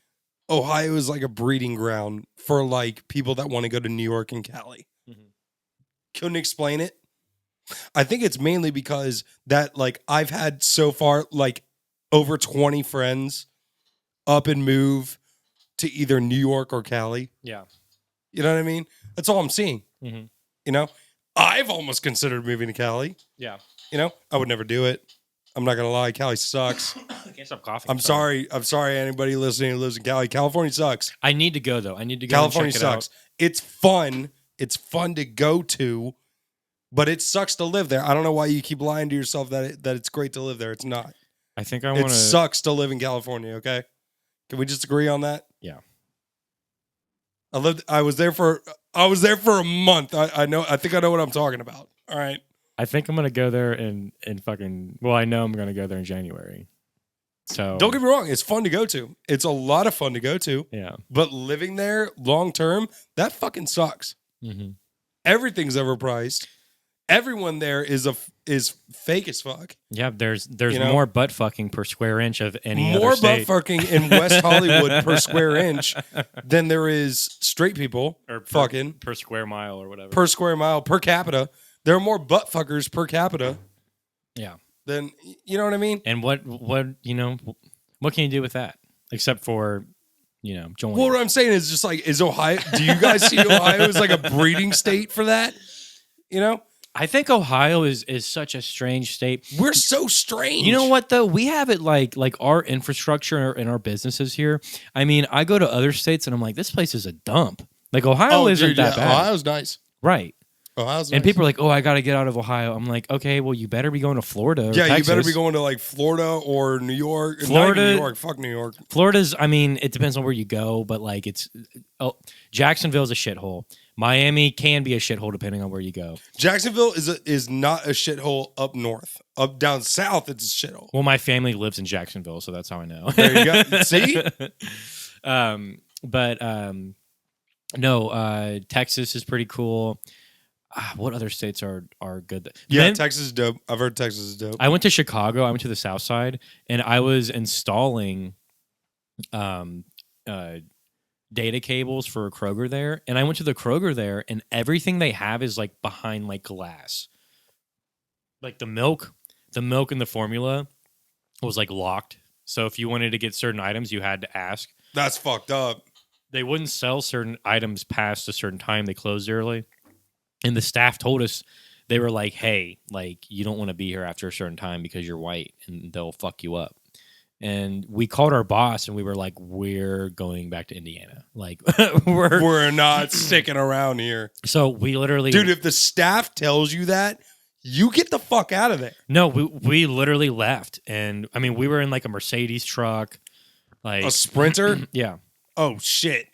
[SPEAKER 2] Ohio is like a breeding ground for like people that want to go to New York and Cali.
[SPEAKER 3] Mhm.
[SPEAKER 2] Couldn't explain it. I think it's mainly because that like I've had so far like over 20 friends up and move to either New York or Cali.
[SPEAKER 3] Yeah.
[SPEAKER 2] You know what I mean? That's all I'm seeing.
[SPEAKER 3] Mm-hmm.
[SPEAKER 2] You know, I've almost considered moving to Cali.
[SPEAKER 3] Yeah.
[SPEAKER 2] You know, I would never do it. I'm not gonna lie, Cali sucks.
[SPEAKER 3] I can't stop coughing.
[SPEAKER 2] I'm sorry. Anybody listening who lives in Cali. California sucks.
[SPEAKER 3] I need to go though. I need to go.
[SPEAKER 2] California
[SPEAKER 3] and check
[SPEAKER 2] sucks. It's fun. It's fun to go to, but it sucks to live there. I don't know why you keep lying to yourself that it's great to live there. It's not.
[SPEAKER 3] I think I
[SPEAKER 2] It
[SPEAKER 3] want to.
[SPEAKER 2] sucks to live in California. Okay, can we just agree on that?
[SPEAKER 3] Yeah.
[SPEAKER 2] I was there for a month. I know. I think I know what I'm talking about. All right.
[SPEAKER 3] I think I'm gonna go there and fucking. Well, I know I'm gonna go there in January. So
[SPEAKER 2] Don't get me wrong. It's fun to go to. It's a lot of fun to go to.
[SPEAKER 3] Yeah.
[SPEAKER 2] But living there long term, that fucking sucks.
[SPEAKER 3] Mm-hmm.
[SPEAKER 2] Everything's overpriced. Everyone there is fake as fuck.
[SPEAKER 3] Yeah. There's
[SPEAKER 2] You know?
[SPEAKER 3] more butt fucking per square inch of any
[SPEAKER 2] More
[SPEAKER 3] other state.
[SPEAKER 2] butt fucking in West Hollywood per square inch than there is straight people
[SPEAKER 3] or
[SPEAKER 2] fucking
[SPEAKER 3] per square mile or whatever.
[SPEAKER 2] per square mile per capita. There are more butt fuckers per capita.
[SPEAKER 3] Yeah.
[SPEAKER 2] Than, you know what I mean?
[SPEAKER 3] And what can you do with that except for join?
[SPEAKER 2] Well, what I'm saying is just like, is Ohio? Do you guys see Ohio as like a breeding state for that? You know,
[SPEAKER 3] I think Ohio is such a strange state.
[SPEAKER 2] we're so strange.
[SPEAKER 3] You know what though? We have it like our infrastructure and our businesses here. I mean, I go to other states and I'm like, this place is a dump. Like Ohio isn't that bad,
[SPEAKER 2] Ohio's nice.
[SPEAKER 3] right?
[SPEAKER 2] Ohio's nice.
[SPEAKER 3] And people are like, "Oh, I got to get out of Ohio." I'm like, "Okay, well, you better be going to Florida." Or
[SPEAKER 2] Yeah,
[SPEAKER 3] Texas.
[SPEAKER 2] you better be going to like Florida or New York. Not even
[SPEAKER 3] Florida-
[SPEAKER 2] New York. Fuck New York.
[SPEAKER 3] Florida's. I mean, it depends on where you go, but like Jacksonville's a shithole. Miami can be a shithole depending on where you go.
[SPEAKER 2] Jacksonville is not a shithole up north. Up down south, it's a shithole.
[SPEAKER 3] Well, my family lives in Jacksonville, so that's how I know.
[SPEAKER 2] There you go. See?
[SPEAKER 3] No, Texas is pretty cool. What other states are good?
[SPEAKER 2] Yeah,
[SPEAKER 3] Then-
[SPEAKER 2] Texas is dope. I've heard Texas is dope.
[SPEAKER 3] I went to Chicago. I went to the South Side, and I was installing data cables for a Kroger there. And I went to the Kroger there, and everything they have is like behind like glass. Like the milk and the formula was like locked. So if you wanted to get certain items, you had to ask.
[SPEAKER 2] That's fucked up.
[SPEAKER 3] They wouldn't sell certain items past a certain time. They closed early. And the staff told us, they were like, hey, like, you don't want to be here after a certain time because you're white and they'll fuck you up. And we called our boss and we were like, we're going back to Indiana. Like,
[SPEAKER 2] We're not sticking around here.
[SPEAKER 3] So we literally...
[SPEAKER 2] Dude, if the staff tells you that, you get the fuck out of there.
[SPEAKER 3] No, we literally left. And, I mean, we were in like a Mercedes truck. Like
[SPEAKER 2] A Sprinter?
[SPEAKER 3] Yeah.
[SPEAKER 2] Oh, shit.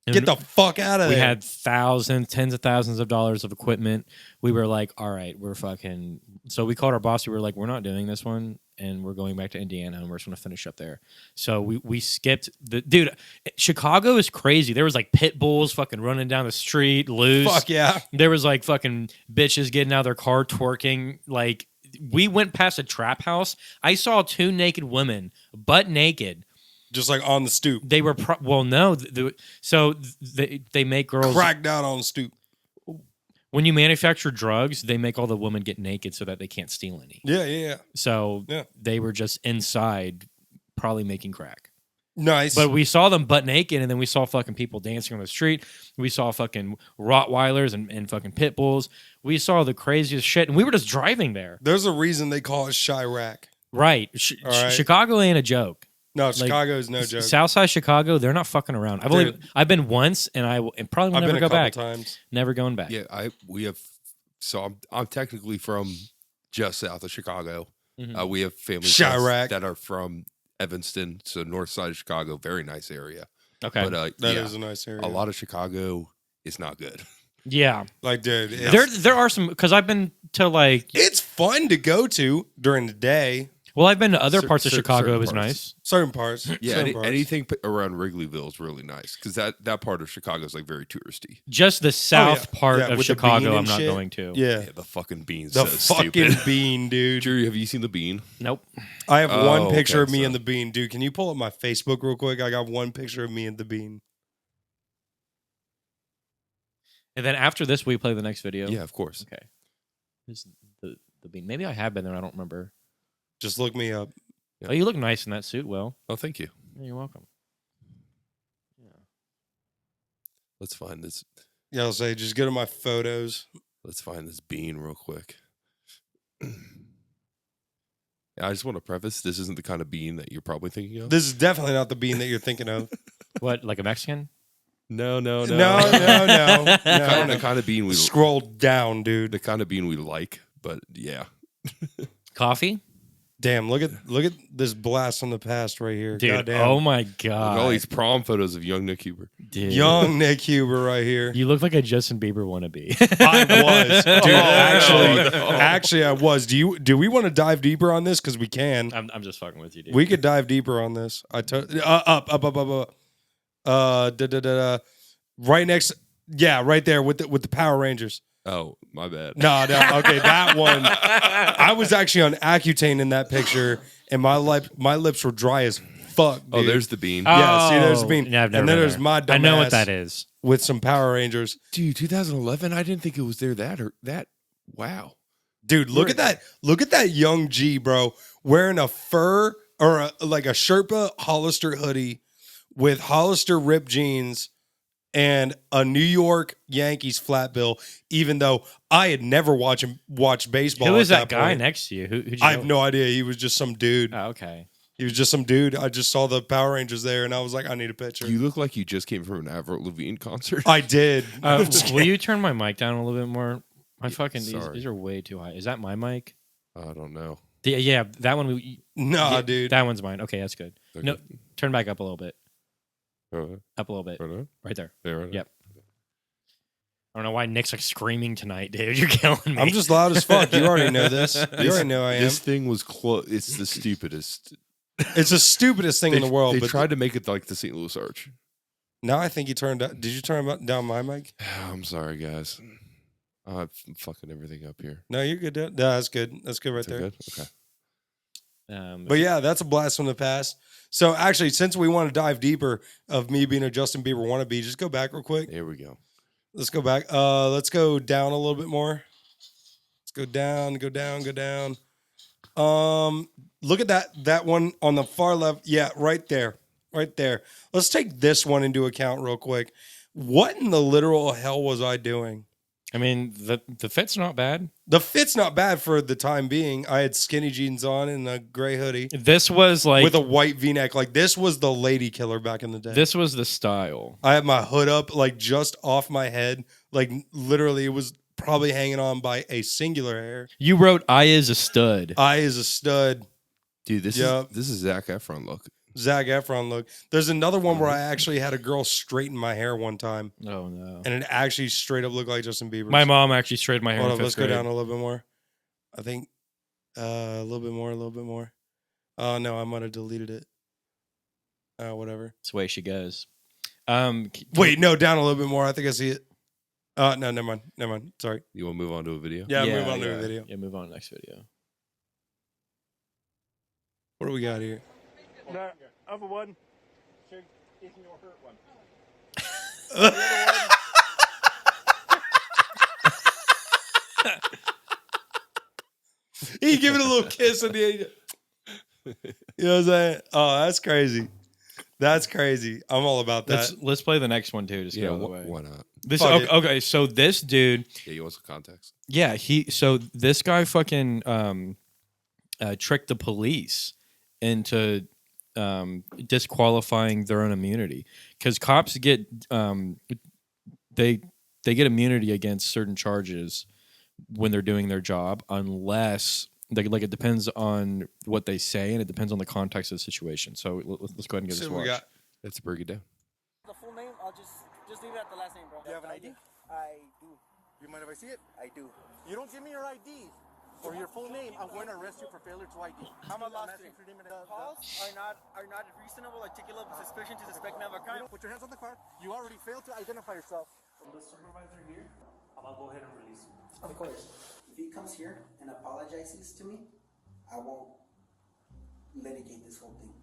[SPEAKER 3] And
[SPEAKER 2] Get the fuck out of
[SPEAKER 3] we
[SPEAKER 2] there.
[SPEAKER 3] had tens of thousands of dollars of equipment. We were like, all right, we're fucking... So we called our boss. We were like, we're not doing this one. And we're going back to Indiana. And we're just going to finish up there. So we skipped the... Dude, Chicago is crazy. There was like pit bulls fucking running down the street, loose.
[SPEAKER 2] Fuck yeah.
[SPEAKER 3] There was like fucking bitches getting out of their car twerking. Like, we went past a trap house. I saw 2 naked women, butt naked.
[SPEAKER 2] Just like on the stoop.
[SPEAKER 3] They were... so they make girls...
[SPEAKER 2] Cracked out on the stoop.
[SPEAKER 3] When you manufacture drugs, they make all the women get naked so that they can't steal any.
[SPEAKER 2] Yeah.
[SPEAKER 3] So
[SPEAKER 2] Yeah.
[SPEAKER 3] they were just inside, probably making crack.
[SPEAKER 2] Nice.
[SPEAKER 3] But we saw them butt naked, and then we saw fucking people dancing on the street. We saw fucking Rottweilers and fucking pit bulls. We saw the craziest shit, and we were just driving there.
[SPEAKER 2] There's a reason they call it Chirac.
[SPEAKER 3] Right.
[SPEAKER 2] All right.
[SPEAKER 3] Chicago ain't a joke.
[SPEAKER 2] No, Chicago is no joke.
[SPEAKER 3] Southside Chicago, they're not fucking around. I've been once, and and probably will
[SPEAKER 2] I've
[SPEAKER 3] never
[SPEAKER 2] been
[SPEAKER 3] go
[SPEAKER 2] a couple
[SPEAKER 3] back.
[SPEAKER 2] times.
[SPEAKER 3] Never going back.
[SPEAKER 4] Yeah, I'm technically from just south of Chicago.
[SPEAKER 3] Mhm.
[SPEAKER 4] We have family
[SPEAKER 2] Chirac.
[SPEAKER 4] that are from Evanston, so north side of Chicago, very nice area.
[SPEAKER 3] Okay.
[SPEAKER 4] But
[SPEAKER 2] That is a nice area.
[SPEAKER 4] a lot of Chicago is not good.
[SPEAKER 3] Yeah.
[SPEAKER 2] Like, dude,
[SPEAKER 3] There are some, because I've been to
[SPEAKER 2] it's fun to go to during the day.
[SPEAKER 3] well, I've been to other parts of
[SPEAKER 4] certain
[SPEAKER 3] Chicago. It was
[SPEAKER 4] parts.
[SPEAKER 3] nice.
[SPEAKER 2] Certain parts.
[SPEAKER 4] Yeah,
[SPEAKER 2] certain parts.
[SPEAKER 4] anything around Wrigleyville is really nice because that part of Chicago is like very touristy.
[SPEAKER 3] Just the south
[SPEAKER 2] yeah.
[SPEAKER 3] part
[SPEAKER 2] Yeah,
[SPEAKER 3] of
[SPEAKER 2] with the
[SPEAKER 3] Chicago,
[SPEAKER 2] bean
[SPEAKER 3] I'm
[SPEAKER 2] and
[SPEAKER 3] not
[SPEAKER 2] shit.
[SPEAKER 3] going to.
[SPEAKER 2] Yeah.
[SPEAKER 4] Yeah, the fucking bean's
[SPEAKER 2] The
[SPEAKER 4] so
[SPEAKER 2] fucking
[SPEAKER 4] stupid.
[SPEAKER 2] bean, dude.
[SPEAKER 4] Jerry, have you seen the bean?
[SPEAKER 3] Nope.
[SPEAKER 2] I have one
[SPEAKER 4] Oh,
[SPEAKER 2] picture
[SPEAKER 4] okay,
[SPEAKER 2] of me
[SPEAKER 4] so-
[SPEAKER 2] and the bean. Dude, can you pull up my Facebook real quick? I got one picture of me and the bean.
[SPEAKER 3] And then after this, we play the next video.
[SPEAKER 4] Yeah, of course.
[SPEAKER 3] Okay. This is the bean. Maybe I have been there. I don't remember.
[SPEAKER 2] Just look me up.
[SPEAKER 4] Yeah.
[SPEAKER 3] Oh, you look nice in that suit. Will.
[SPEAKER 4] Oh, thank you.
[SPEAKER 3] Yeah, you're welcome.
[SPEAKER 4] Let's find this.
[SPEAKER 2] Yeah, I'll say, just go to my photos.
[SPEAKER 4] Let's find this bean real quick. Yeah, I just want to preface: this isn't the kind of bean that you're probably thinking of.
[SPEAKER 2] This is definitely not the bean that you're thinking of.
[SPEAKER 3] What, like a Mexican?
[SPEAKER 4] No.
[SPEAKER 2] No.
[SPEAKER 4] The kind of bean we
[SPEAKER 2] Scroll down, dude.
[SPEAKER 4] the kind of bean we like, but yeah.
[SPEAKER 3] Coffee?
[SPEAKER 2] Damn, look at this blast from the past right here.
[SPEAKER 3] Dude,
[SPEAKER 2] Goddamn.
[SPEAKER 3] oh my
[SPEAKER 4] Look at
[SPEAKER 3] God.
[SPEAKER 4] all these prom photos of young Nick Huber.
[SPEAKER 3] Dude.
[SPEAKER 2] Young Nick Huber right here.
[SPEAKER 3] You look like a Justin Bieber wannabe.
[SPEAKER 2] I was, dude.
[SPEAKER 4] no.
[SPEAKER 2] Actually, I was. Do we want to dive deeper on this? Because we can.
[SPEAKER 3] I'm just fucking with you, dude.
[SPEAKER 2] We could dive deeper on this. Up. Right next. Yeah, right there with the Power Rangers.
[SPEAKER 4] Oh, my bad.
[SPEAKER 2] No. Okay, that one. I was actually on Accutane in that picture, and my lips were dry as fuck. Dude.
[SPEAKER 4] Oh, there's the bean.
[SPEAKER 2] Yeah, see, there's the bean.
[SPEAKER 3] Yeah, I've never
[SPEAKER 2] And then
[SPEAKER 3] been
[SPEAKER 2] there's
[SPEAKER 3] there.
[SPEAKER 2] my
[SPEAKER 3] I know what
[SPEAKER 2] dumbass.
[SPEAKER 3] that is.
[SPEAKER 2] With some Power Rangers.
[SPEAKER 4] Dude, 2011. I didn't think it was there. That. Wow.
[SPEAKER 2] Dude, look at that. Look at that young G, bro, wearing a fur or like a Sherpa Hollister hoodie with Hollister ripped jeans and a New York Yankees flat bill, even though I had never watched baseball.
[SPEAKER 3] Who is
[SPEAKER 2] at
[SPEAKER 3] that guy
[SPEAKER 2] point.
[SPEAKER 3] next to you? Who'd you
[SPEAKER 2] I
[SPEAKER 3] know?
[SPEAKER 2] have no idea. He was just some dude.
[SPEAKER 3] Oh, okay.
[SPEAKER 2] He was just some dude. I just saw the Power Rangers there, and I was like, I need a picture.
[SPEAKER 4] You look like you just came from an Avril Lavigne concert.
[SPEAKER 2] I did.
[SPEAKER 3] Will you turn my mic down a little bit more? My fucking
[SPEAKER 4] sorry.
[SPEAKER 3] these are way too high. Is that my mic?
[SPEAKER 4] I don't know.
[SPEAKER 3] Yeah, that one.
[SPEAKER 2] Nah,
[SPEAKER 3] yeah,
[SPEAKER 2] dude.
[SPEAKER 3] That one's mine. Okay, that's good.
[SPEAKER 4] Okay.
[SPEAKER 3] No, turn back up a little bit.
[SPEAKER 4] Right
[SPEAKER 3] Up a little bit.
[SPEAKER 4] on.
[SPEAKER 3] Right there.
[SPEAKER 4] Yeah, right on.
[SPEAKER 3] Yep. I don't know why Nick's like screaming tonight, dude. You're killing me.
[SPEAKER 2] I'm just loud as fuck. You already know this. You already know I am.
[SPEAKER 4] This thing was close. It's the stupidest.
[SPEAKER 2] It's the stupidest thing in the world.
[SPEAKER 4] They
[SPEAKER 2] but
[SPEAKER 4] tried to make it like the St. Louis Arch.
[SPEAKER 2] now I think you turned. Did you turn down my mic?
[SPEAKER 4] I'm sorry, guys. I'm fucking everything up here.
[SPEAKER 2] No, you're good. No, that's good. That's good right
[SPEAKER 4] Is that
[SPEAKER 2] there.
[SPEAKER 4] good? Okay.
[SPEAKER 2] But yeah, that's a blast from the past. So actually, since we want to dive deeper of me being a Justin Bieber wannabe, just go back real quick.
[SPEAKER 4] Here we go.
[SPEAKER 2] Let's go back. Let's go down a little bit more. Let's go down, go down, go down. Look at that one on the far left. Yeah, right there. Right there. Let's take this one into account real quick. What in the literal hell was I doing?
[SPEAKER 3] I mean, the fit's not bad.
[SPEAKER 2] The fit's not bad for the time being. I had skinny jeans on and a gray hoodie
[SPEAKER 3] This was like
[SPEAKER 2] with a white V-neck. Like this was the lady killer back in the day.
[SPEAKER 3] this was the style.
[SPEAKER 2] I had my hood up like just off my head. Like literally it was probably hanging on by a singular hair.
[SPEAKER 3] You wrote "I is a stud."
[SPEAKER 2] I is a stud.
[SPEAKER 4] Dude, this is Zac Efron look.
[SPEAKER 2] Zac Efron look. There's another one where I actually had a girl straighten my hair one time,
[SPEAKER 3] Oh no!
[SPEAKER 2] and it actually straight up looked like Justin Bieber.
[SPEAKER 3] My mom actually straightened my hair.
[SPEAKER 2] Hold
[SPEAKER 3] in
[SPEAKER 2] on, let's
[SPEAKER 3] fifth
[SPEAKER 2] go
[SPEAKER 3] grade.
[SPEAKER 2] down a little bit more. I think a little bit more. Oh no, I might have deleted it. Whatever.
[SPEAKER 3] That's the way she goes.
[SPEAKER 2] Wait, no, down a little bit more. I think I see it. No, never mind. Sorry.
[SPEAKER 4] You want to move on to a video?
[SPEAKER 2] Yeah, move on to a video.
[SPEAKER 3] Yeah, move on to the next video.
[SPEAKER 2] What do we got here?
[SPEAKER 6] The other one isn't your hurt one.
[SPEAKER 2] He give it a little kiss at the end. You know what I'm saying? Oh, that's crazy. That's crazy. I'm all about that.
[SPEAKER 3] Let's play the next one too. Just get out of the way.
[SPEAKER 4] Why not?
[SPEAKER 3] This
[SPEAKER 2] Fuck it.
[SPEAKER 3] okay. So this dude,
[SPEAKER 4] Yeah, you want some context?
[SPEAKER 3] yeah, so this guy fucking tricked the police into disqualifying their own immunity because cops get they get immunity against certain charges when they're doing their job unless it depends on what they say and it depends on the context of the situation. So let's go ahead and get
[SPEAKER 2] So
[SPEAKER 3] this
[SPEAKER 2] we
[SPEAKER 3] watch.
[SPEAKER 2] got
[SPEAKER 4] Let's break it down.
[SPEAKER 7] The full name, I'll just leave it at the last name, bro.
[SPEAKER 8] Do you have an ID?
[SPEAKER 7] I do.
[SPEAKER 8] You mind if I see it?
[SPEAKER 7] I do.
[SPEAKER 8] You don't give me your ID or your full name, I'm going to arrest you for failure to ID.
[SPEAKER 7] I'm a lost
[SPEAKER 8] asking for name and
[SPEAKER 7] The calls are not reasonable, articulable suspicion to suspect me of a crime.
[SPEAKER 8] Put your hands on the car. You already failed to identify yourself.
[SPEAKER 9] From the supervisor here, I'll go ahead and release him.
[SPEAKER 7] Of course. If he comes here and apologizes to me, I won't litigate this whole thing.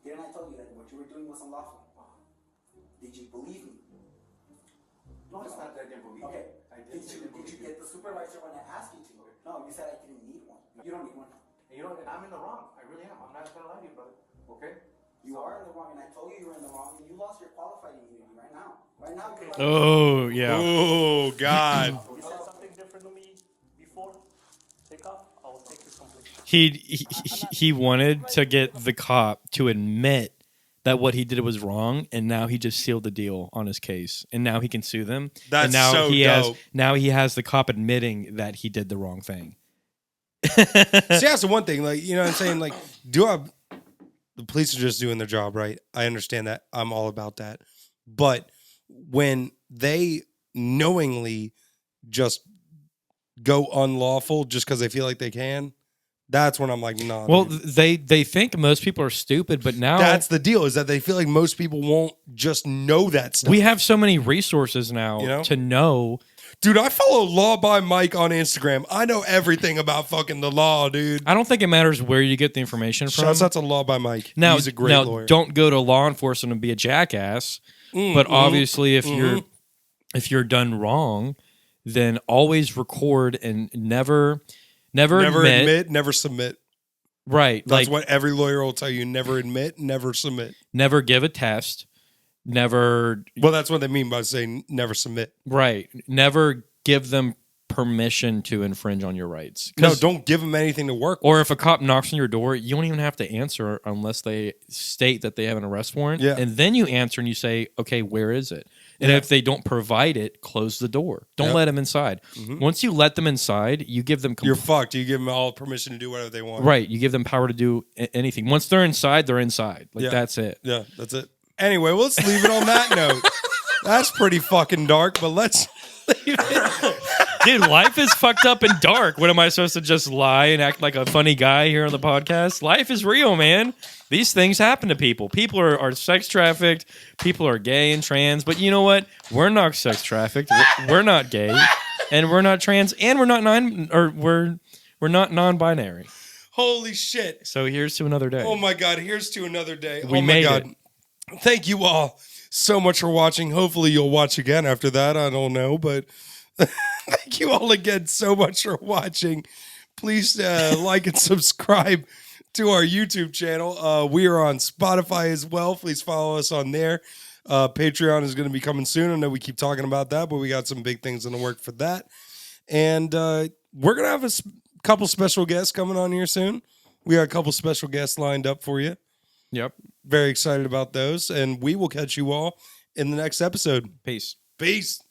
[SPEAKER 7] Didn't I tell you that what you were doing was unlawful? Did you believe me?
[SPEAKER 9] No, it's not that I didn't believe
[SPEAKER 7] Okay.
[SPEAKER 9] you.
[SPEAKER 7] Did you get the supervisor when I asked you to? No, you said I didn't need one. You don't need one.
[SPEAKER 9] And you know, and I'm in the wrong. I really am. I'm not gonna lie to you, brother. Okay?
[SPEAKER 7] You are in the wrong, and I told you were in the wrong, and you lost your qualified immunity right now. Right now, you're
[SPEAKER 3] Oh yeah.
[SPEAKER 2] oh God.
[SPEAKER 9] You said something different to me before. Take off. I will take your complaint.
[SPEAKER 3] He wanted to get the cop to admit that what he did was wrong, and now he just sealed the deal on his case, and now he can sue them.
[SPEAKER 2] That's
[SPEAKER 3] and now
[SPEAKER 2] so
[SPEAKER 3] he
[SPEAKER 2] dope.
[SPEAKER 3] he has the cop admitting that he did the wrong thing.
[SPEAKER 2] See, that's the one thing. Like, you know what I'm saying? Like, the police are just doing their job, right? I understand that. I'm all about that. But when they knowingly just go unlawful just because they feel like they can, that's when I'm like, nah.
[SPEAKER 3] Well,
[SPEAKER 2] dude.
[SPEAKER 3] they think most people are stupid, but now
[SPEAKER 2] That's the deal, is that they feel like most people won't just know that stuff.
[SPEAKER 3] we have so many resources now
[SPEAKER 2] You know?
[SPEAKER 3] to know.
[SPEAKER 2] Dude, I follow Law by Mike on Instagram. I know everything about fucking the law, dude.
[SPEAKER 3] I don't think it matters where you get the information from.
[SPEAKER 2] Shouts out to Law by Mike.
[SPEAKER 3] Now,
[SPEAKER 2] He's a great lawyer.
[SPEAKER 3] don't go to law enforcement and be a jackass. But obviously, if you're done wrong, then always record and never admit,
[SPEAKER 2] never submit.
[SPEAKER 3] Right.
[SPEAKER 2] That's
[SPEAKER 3] like
[SPEAKER 2] what every lawyer will tell you. Never admit, never submit.
[SPEAKER 3] never give a test. Never
[SPEAKER 2] Well, that's what they mean by saying never submit.
[SPEAKER 3] right. Never give them permission to infringe on your rights.
[SPEAKER 2] No, don't give them anything to work with.
[SPEAKER 3] Or if a cop knocks on your door, you don't even have to answer unless they state that they have an arrest warrant.
[SPEAKER 2] Yeah.
[SPEAKER 3] And then you answer and you say, okay, where is it? And if they don't provide it, close the door. Don't
[SPEAKER 2] Yep.
[SPEAKER 3] let them inside. Once you let them inside, you give them
[SPEAKER 2] You're fucked. You give them all permission to do whatever they want.
[SPEAKER 3] right. You give them power to do anything. Once they're inside, they're inside. Like
[SPEAKER 2] Yeah.
[SPEAKER 3] that's it.
[SPEAKER 2] Yeah, that's it. Anyway, let's leave it on that note. That's pretty fucking dark, but let's leave it.
[SPEAKER 3] Dude, life is fucked up and dark. What am I supposed to just lie and act like a funny guy here on the podcast? Life is real, man. These things happen to people. People are sex trafficked. People are gay and trans. But you know what? We're not sex trafficked. We're not gay, and we're not trans, and we're not we're not non-binary.
[SPEAKER 2] Holy shit.
[SPEAKER 3] So here's to another day.
[SPEAKER 2] Oh my God, here's to another day.
[SPEAKER 3] We
[SPEAKER 2] oh my
[SPEAKER 3] made
[SPEAKER 2] God.
[SPEAKER 3] it.
[SPEAKER 2] Thank you all so much for watching. Hopefully you'll watch again after that. I don't know, but thank you all again so much for watching. Please like and subscribe to our YouTube channel. We are on Spotify as well. Please follow us on there. Patreon is going to be coming soon. I know we keep talking about that, but we got some big things in the work for that. And we're going to have a couple special guests coming on here soon. We got a couple special guests lined up for you.
[SPEAKER 3] Yep.
[SPEAKER 2] Very excited about those. And we will catch you all in the next episode.
[SPEAKER 3] Peace.
[SPEAKER 2] Peace.